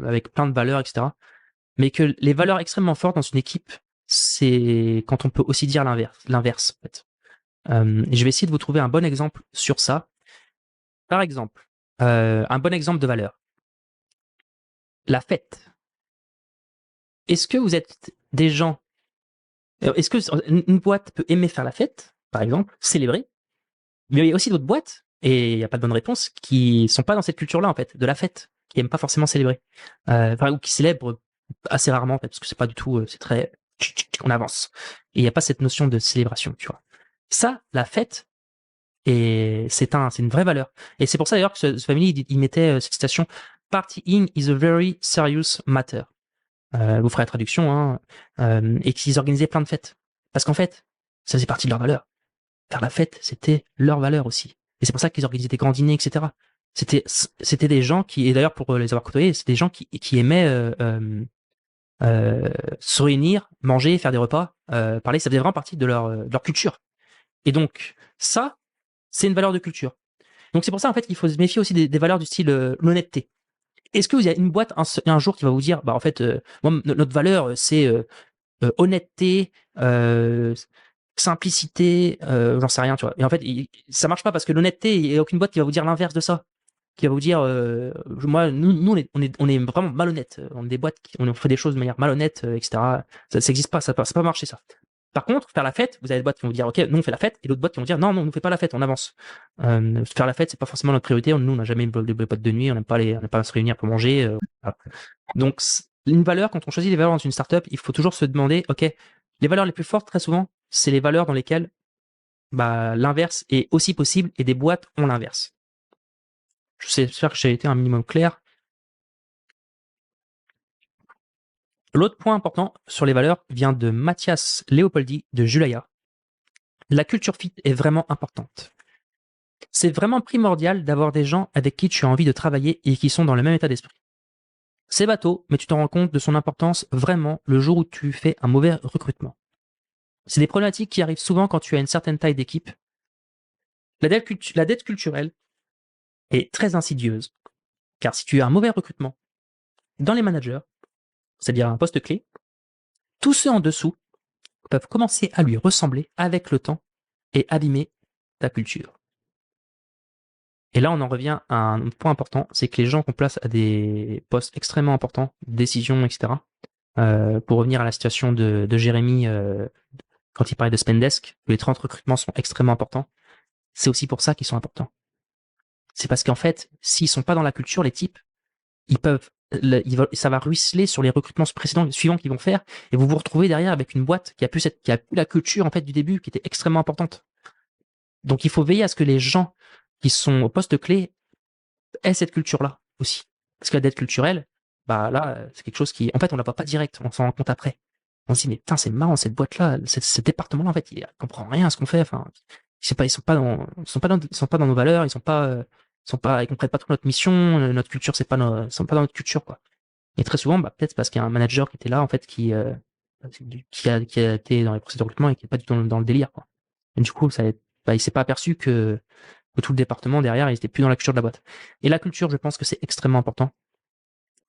avec plein de valeurs, etc. Mais que les valeurs extrêmement fortes dans une équipe, c'est quand on peut aussi dire l'inverse, en fait. Et je vais essayer de vous trouver un bon exemple sur ça. Par exemple, un bon exemple de valeur. La fête. Est-ce que vous êtes des gens... Est-ce que une boîte peut aimer faire la fête, par exemple, célébrer, mais il y a aussi d'autres boîtes, et il n'y a pas de bonne réponse, qui sont pas dans cette culture-là, en fait, de la fête, qui aiment pas forcément célébrer. Ou qui célèbrent assez rarement, en fait, parce que c'est pas du tout... c'est très... On avance. Et il n'y a pas cette notion de célébration, tu vois. Ça, la fête, et c'est une vraie valeur. Et c'est pour ça d'ailleurs que ce family, il mettait cette citation: Partying is a very serious matter. Vous ferez la traduction, hein, et qu'ils organisaient plein de fêtes. Parce qu'en fait, ça faisait partie de leur valeur. Faire la fête, c'était leur valeur aussi. Et c'est pour ça qu'ils organisaient des grands dîners, etc. C'était des gens qui, et d'ailleurs pour les avoir côtoyés, c'est des gens qui aimaient se réunir, manger, faire des repas, parler. Ça faisait vraiment partie de leur culture. Et donc, ça, c'est une valeur de culture. Donc c'est pour ça en fait qu'il faut se méfier aussi des valeurs du style l'honnêteté. Est-ce que vous avez une boîte un jour qui va vous dire, bah en fait, moi, notre valeur c'est honnêteté, simplicité, j'en sais rien, tu vois. Et en fait, ça marche pas parce que l'honnêteté, il y a aucune boîte qui va vous dire l'inverse de ça, qui va vous dire, moi, nous on est vraiment malhonnête. On est des boîtes on fait des choses de manière malhonnête, etc. Ça n'existe pas, ça pas marcher ça. Par contre, faire la fête, vous avez des boîtes qui vont vous dire, ok, nous on fait la fête, et d'autres boîtes qui vont dire, non, non, on ne fait pas la fête, on avance. Faire la fête, c'est pas forcément notre priorité. Nous, on n'a jamais des boîtes de nuit, on n'aime pas se réunir pour manger. Voilà. Donc, une valeur, quand on choisit des valeurs dans une startup, il faut toujours se demander, ok, les valeurs les plus fortes, très souvent, c'est les valeurs dans lesquelles bah, l'inverse est aussi possible et des boîtes ont l'inverse. J'espère que j'ai été un minimum clair. L'autre point important sur les valeurs vient de Mathias Leopoldi de Julaya. La culture fit est vraiment importante. C'est vraiment primordial d'avoir des gens avec qui tu as envie de travailler et qui sont dans le même état d'esprit. C'est bateau, mais tu t'en rends compte de son importance vraiment le jour où tu fais un mauvais recrutement. C'est des problématiques qui arrivent souvent quand tu as une certaine taille d'équipe. La dette culturelle est très insidieuse, car si tu as un mauvais recrutement dans les managers, c'est-à-dire un poste clé, tous ceux en dessous peuvent commencer à lui ressembler avec le temps et abîmer ta culture. Et là, on en revient à un point important, c'est que les gens qu'on place à des postes extrêmement importants, décisions, etc., pour revenir à la situation de Jérémy, quand il parlait de Spendesk, où les 30 recrutements sont extrêmement importants, c'est aussi pour ça qu'ils sont importants. C'est parce qu'en fait, s'ils sont pas dans la culture, les types, ça va ruisseler sur les recrutements précédents, suivants qu'ils vont faire, et vous vous retrouvez derrière avec une boîte qui a plus la culture, en fait, du début, qui était extrêmement importante. Donc, il faut veiller à ce que les gens qui sont au poste clé aient cette culture-là aussi. Parce que la dette culturelle, bah là, c'est quelque chose qui, en fait, on la voit pas direct, on s'en rend compte après. On se dit, mais putain, c'est marrant, cette boîte-là, ce département-là, en fait, il comprend rien à ce qu'on fait, enfin, ils sont pas dans nos valeurs, ils sont pas, Ils comprennent pas trop notre mission, notre culture, sont pas dans notre culture, quoi. Et très souvent, bah, peut-être parce qu'il y a un manager qui était là, en fait, qui a été dans les procédures de recrutement et qui est pas du tout dans le délire, quoi. Et du coup, il s'est pas aperçu que tout le département derrière, il était plus dans la culture de la boîte. Et la culture, je pense que c'est extrêmement important.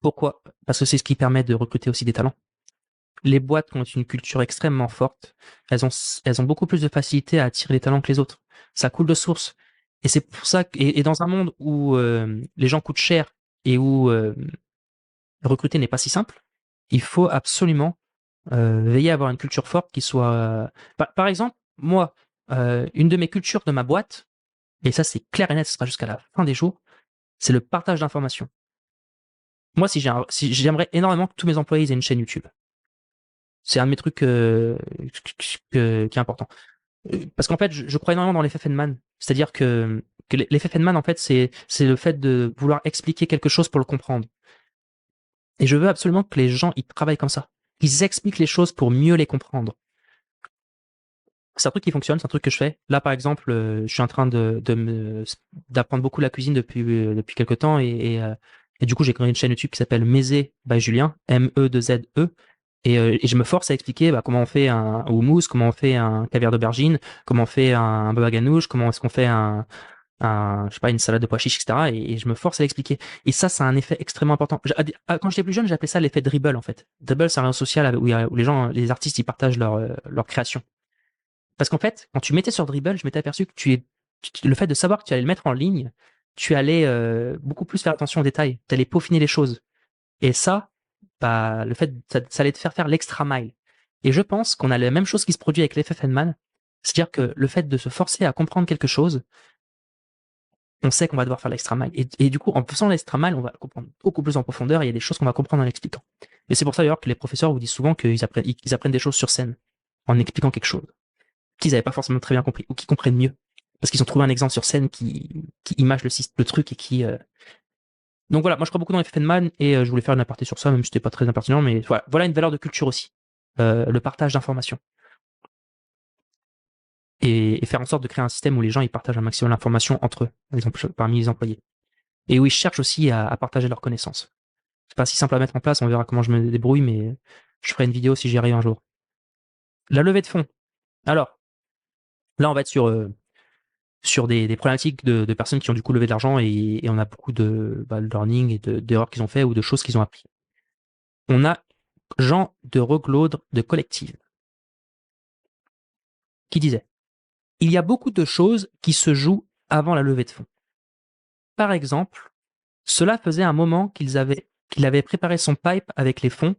Pourquoi? Parce que c'est ce qui permet de recruter aussi des talents. Les boîtes qui ont une culture extrêmement forte, elles ont beaucoup plus de facilité à attirer les talents que les autres. Ça coule de source. Et c'est pour ça et dans un monde où les gens coûtent cher et où recruter n'est pas si simple, il faut absolument veiller à avoir une culture forte qui soit. Par exemple, moi, une de mes cultures de ma boîte, et ça c'est clair et net, ce sera jusqu'à la fin des jours, c'est le partage d'informations. Moi, si j'aimerais énormément que tous mes employés aient une chaîne YouTube. C'est un de mes trucs qui est important. Parce qu'en fait, je crois énormément dans l'effet Feynman. C'est-à-dire que l'effet Feynman, en fait, c'est le fait de vouloir expliquer quelque chose pour le comprendre. Et je veux absolument que les gens, ils travaillent comme ça. Ils expliquent les choses pour mieux les comprendre. C'est un truc qui fonctionne, c'est un truc que je fais. Là, par exemple, je suis en train d'apprendre beaucoup la cuisine depuis quelques temps et du coup, j'ai créé une chaîne YouTube qui s'appelle Mézé by Julien, M-E-2-Z-E. Et je me force à expliquer comment on fait un houmous, comment on fait un caviar d'aubergine, comment on fait un baba ganoush, comment est-ce qu'on fait je sais pas, une salade de pois chiches, etc. Et je me force à l'expliquer. Et ça a un effet extrêmement important. Quand j'étais plus jeune, j'appelais ça l'effet Dribble, en fait. Dribble, c'est un réseau social où les artistes, ils partagent leur création. Parce qu'en fait, quand tu mettais sur Dribble, je m'étais aperçu que le fait de savoir que tu allais le mettre en ligne, tu allais beaucoup plus faire attention aux détails. Tu allais peaufiner les choses. Et ça, bah, ça allait te faire l'extra mile. Et je pense qu'on a la même chose qui se produit avec l'effet Feynman. C'est-à-dire que le fait de se forcer à comprendre quelque chose, on sait qu'on va devoir faire l'extra mile. Et du coup, en faisant l'extra mile, on va comprendre beaucoup plus en profondeur et il y a des choses qu'on va comprendre en l'expliquant. Et c'est pour ça d'ailleurs que les professeurs vous disent souvent qu'ils apprennent des choses sur scène en expliquant quelque chose qu'ils n'avaient pas forcément très bien compris ou qui comprennent mieux parce qu'ils ont trouvé un exemple sur scène qui image le truc et qui donc voilà, moi je crois beaucoup dans l'effet Feynman et je voulais faire une aparté sur ça, même si c'était pas très impertinent, mais voilà une valeur de culture aussi, le partage d'informations et faire en sorte de créer un système où les gens ils partagent un maximum d'informations entre eux, par exemple parmi les employés, et où ils cherchent aussi à partager leurs connaissances. C'est pas si simple à mettre en place, on verra comment je me débrouille, mais je ferai une vidéo si j'y arrive un jour. La levée de fonds. Alors là, on va être sur des problématiques de personnes qui ont du coup levé de l'argent et on a beaucoup de learning et d'erreurs qu'ils ont fait ou de choses qu'ils ont appris. On a Jean de Roglaude de Collective qui disait: il y a beaucoup de choses qui se jouent avant la levée de fonds. Par exemple, cela faisait un moment qu'il avait préparé son pipe avec les fonds,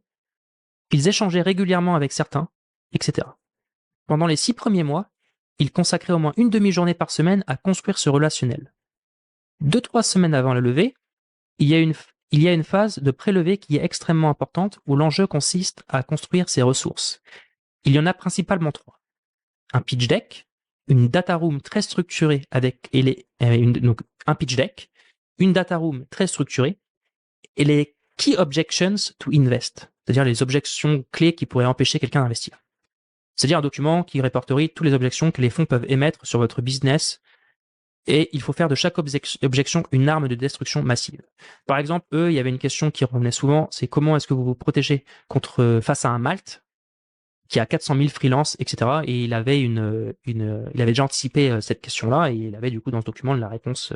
qu'ils échangeaient régulièrement avec certains, etc. Pendant les 6 premiers mois, il consacrait au moins une demi-journée par semaine à construire ce relationnel. 2-3 semaines avant la levée, il y a une phase de prélevé qui est extrêmement importante où l'enjeu consiste à construire ses ressources. Il y en a principalement 3. Un pitch deck, une data room très structurée donc un pitch deck, une data room très structurée et les key objections to invest, c'est-à-dire les objections clés qui pourraient empêcher quelqu'un d'investir. C'est-à-dire un document qui répertorie toutes les objections que les fonds peuvent émettre sur votre business. Et il faut faire de chaque objection une arme de destruction massive. Par exemple, il y avait une question qui revenait souvent, c'est comment est-ce que vous vous protégez face à un Malte qui a 400 000 freelances, etc. Et il avait il avait déjà anticipé cette question-là et il avait du coup dans ce document la réponse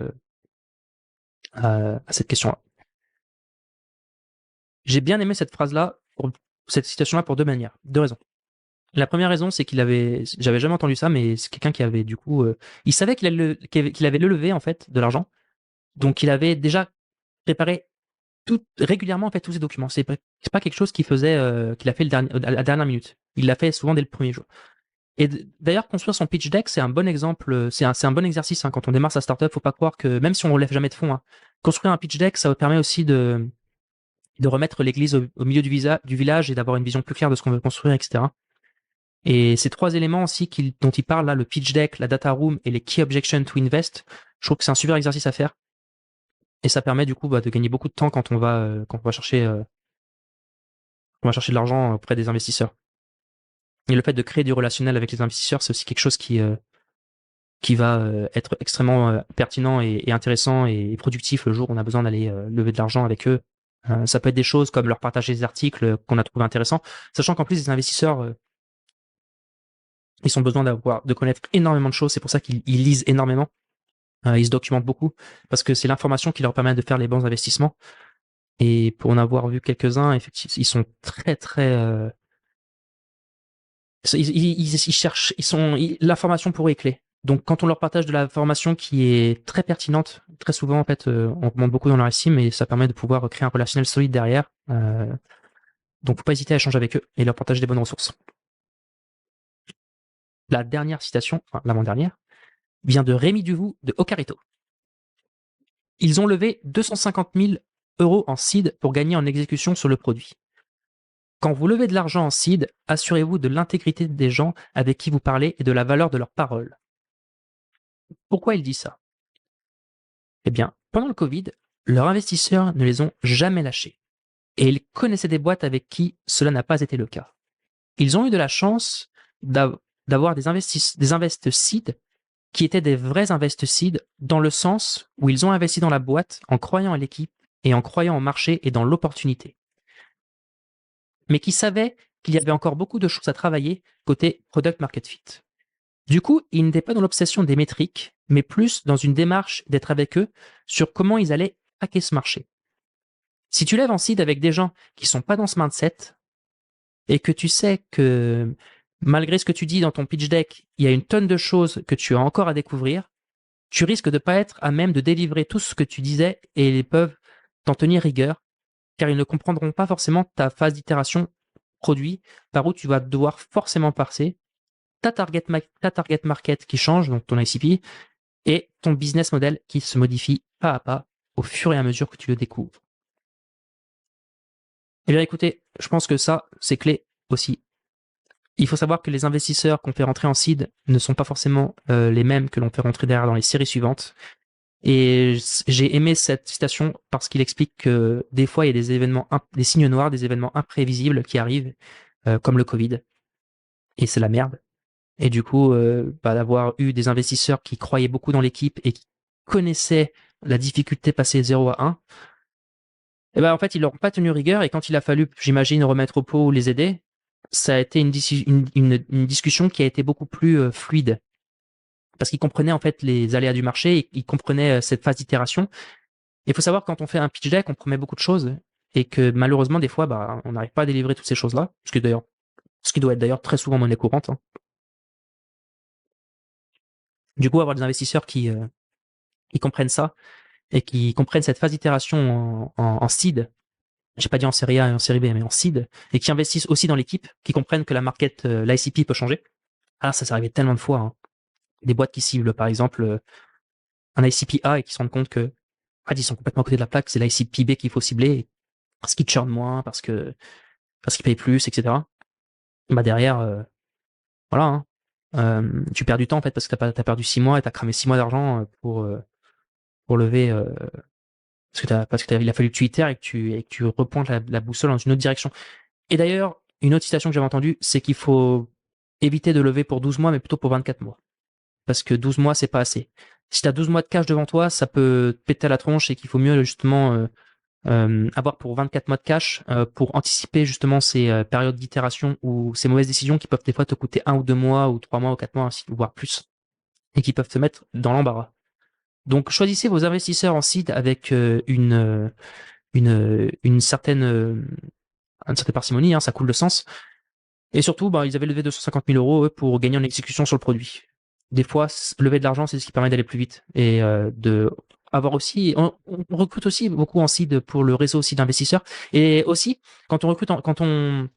à cette question-là. J'ai bien aimé cette phrase-là, cette citation-là pour deux raisons. La première raison, c'est j'avais jamais entendu ça, mais c'est quelqu'un qui avait du coup, il savait qu'il avait levé en fait de l'argent, donc il avait déjà préparé régulièrement en fait tous ces documents. C'est pas quelque chose qu'il a fait à la dernière minute. Il l'a fait souvent dès le premier jour. Et d'ailleurs, construire son pitch deck, c'est un bon exemple, c'est un bon exercice quand on démarre sa startup. Faut pas croire que même si on ne lève jamais de fonds, construire un pitch deck, ça permet aussi de remettre l'église au milieu du village et d'avoir une vision plus claire de ce qu'on veut construire, etc. Et ces 3 éléments aussi dont il parle là, le pitch deck, la data room et les key objections to invest, je trouve que c'est un super exercice à faire. Et ça permet du coup de gagner beaucoup de temps quand on va chercher de l'argent auprès des investisseurs. Et le fait de créer du relationnel avec les investisseurs, c'est aussi quelque chose qui va être extrêmement pertinent et intéressant et productif le jour où on a besoin d'aller lever de l'argent avec eux. Ça peut être des choses comme leur partager des articles qu'on a trouvé intéressants, sachant qu'en plus les investisseurs, ils ont besoin de connaître énormément de choses. C'est pour ça qu'ils lisent énormément, ils se documentent beaucoup, parce que c'est l'information qui leur permet de faire les bons investissements. Et pour en avoir vu quelques-uns, effectivement, ils sont très très ils cherchent, l'information pour eux est clé. Donc, quand on leur partage de l'information qui est très pertinente, très souvent, en fait, on remonte beaucoup dans leur estime et ça permet de pouvoir créer un relationnel solide derrière. Donc, faut pas hésiter à échanger avec eux et leur partager des bonnes ressources. La dernière citation, enfin, l'avant-dernière, vient de Rémi Duvou de Ocarito. Ils ont levé 250 000 euros en seed pour gagner en exécution sur le produit. Quand vous levez de l'argent en seed, assurez-vous de l'intégrité des gens avec qui vous parlez et de la valeur de leurs paroles. Pourquoi il dit ça? Eh bien, pendant le Covid, leurs investisseurs ne les ont jamais lâchés. Et ils connaissaient des boîtes avec qui cela n'a pas été le cas. Ils ont eu de la chance d'avoir des invest seed qui étaient des vrais invest seed dans le sens où ils ont investi dans la boîte en croyant à l'équipe et en croyant au marché et dans l'opportunité. Mais qui savaient qu'il y avait encore beaucoup de choses à travailler côté product market fit. Du coup, ils n'étaient pas dans l'obsession des métriques, mais plus dans une démarche d'être avec eux sur comment ils allaient hacker ce marché. Si tu lèves en seed avec des gens qui sont pas dans ce mindset et que tu sais que malgré ce que tu dis dans ton pitch deck, il y a une tonne de choses que tu as encore à découvrir, tu risques de pas être à même de délivrer tout ce que tu disais et ils peuvent t'en tenir rigueur car ils ne comprendront pas forcément ta phase d'itération produit par où tu vas devoir forcément passer ta target market qui change, donc ton ICP, et ton business model qui se modifie pas à pas au fur et à mesure que tu le découvres. Eh bien écoutez, je pense que ça, c'est clé aussi. Il faut savoir que les investisseurs qu'on fait rentrer en seed ne sont pas forcément les mêmes que l'on fait rentrer derrière dans les séries suivantes. Et j'ai aimé cette citation parce qu'il explique que des fois, il y a des événements, des signes noirs, des événements imprévisibles qui arrivent, comme le Covid. Et c'est la merde. Et du coup, d'avoir eu des investisseurs qui croyaient beaucoup dans l'équipe et qui connaissaient la difficulté passer 0 à 1, et ben en fait, ils leur ont pas tenu rigueur et quand il a fallu, j'imagine, remettre au pot ou les aider, ça a été une discussion qui a été beaucoup plus fluide parce qu'ils comprenaient en fait les aléas du marché et ils comprenaient cette phase d'itération. Il faut savoir que quand on fait un pitch deck, on promet beaucoup de choses et que malheureusement des fois, on n'arrive pas à délivrer toutes ces choses-là, ce qui doit être d'ailleurs très souvent monnaie courante, hein. Du coup, avoir des investisseurs qui comprennent ça et qui comprennent cette phase d'itération en seed, j'ai pas dit en série A et en série B, mais en seed, et qui investissent aussi dans l'équipe, qui comprennent que la market, l'ICP peut changer. Alors ça s'est arrivé tellement de fois, hein. Des boîtes qui ciblent par exemple un ICP A et qui se rendent compte que en fait, ils sont complètement à côté de la plaque, c'est l'ICP B qu'il faut cibler parce qu'ils churnent moins, parce qu'ils payent plus, etc. Bah derrière, voilà, hein. Tu perds du temps en fait parce que t'as perdu 6 mois et t'as cramé 6 mois d'argent pour lever parce que il a fallu que tu itères et que tu repointes la boussole dans une autre direction. Et d'ailleurs, une autre citation que j'avais entendue, c'est qu'il faut éviter de lever pour 12 mois, mais plutôt pour 24 mois. Parce que 12 mois, c'est pas assez. Si tu as 12 mois de cash devant toi, ça peut te péter à la tronche et qu'il faut mieux justement avoir pour 24 mois de cash pour anticiper justement ces périodes d'itération ou ces mauvaises décisions qui peuvent des fois te coûter 1 ou 2 mois ou 3 mois ou 4 mois, voire plus, et qui peuvent te mettre dans l'embarras. Donc choisissez vos investisseurs en seed avec une certaine parcimonie, hein, ça coule de sens. Et surtout, ils avaient levé 250 000 euros pour gagner en exécution sur le produit. Des fois, lever de l'argent, c'est ce qui permet d'aller plus vite et de avoir aussi. On recrute aussi beaucoup en seed pour le réseau aussi d'investisseurs. Et aussi, quand on recrute, quand on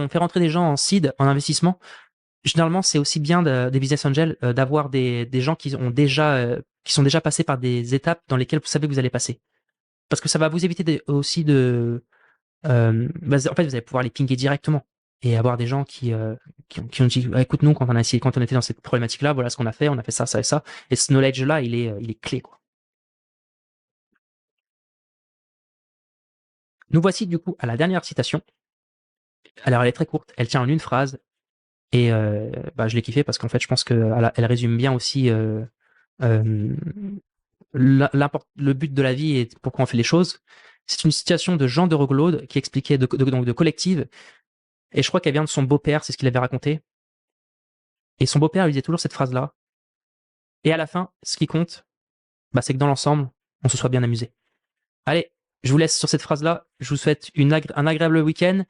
fait rentrer des gens en seed, en investissement, généralement, c'est aussi bien des business angels d'avoir des gens qui sont déjà passés par des étapes dans lesquelles vous savez que vous allez passer. Parce que ça va vous éviter aussi en fait, vous allez pouvoir les pinguer directement et avoir des gens qui ont dit, écoute, nous, quand on était dans cette problématique-là, voilà ce qu'on a fait ça, ça et ça. Et ce knowledge-là, il est clé, quoi. Nous voici, du coup, à la dernière citation. Alors, elle est très courte. Elle tient en une phrase. Et bah, je l'ai kiffé parce qu'en fait, je pense qu'elle résume bien aussi euh, le but de la vie et pourquoi on fait les choses. C'est une citation de Jean de Roglaude qui expliquait donc de collective. Et je crois qu'elle vient de son beau-père, c'est ce qu'il avait raconté. Et son beau-père lui disait toujours cette phrase-là. Et à la fin, ce qui compte, bah, c'est que dans l'ensemble, on se soit bien amusé. Allez, je vous laisse sur cette phrase-là. Je vous souhaite un agréable week-end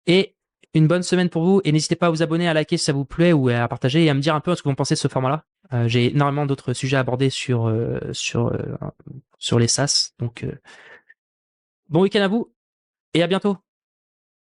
et une bonne semaine pour vous. Et n'hésitez pas à vous abonner, à liker si ça vous plaît ou à partager et à me dire un peu ce que vous pensez de ce format-là. J'ai énormément d'autres sujets à aborder sur les SaaS. Donc, bon week-end à vous et à bientôt.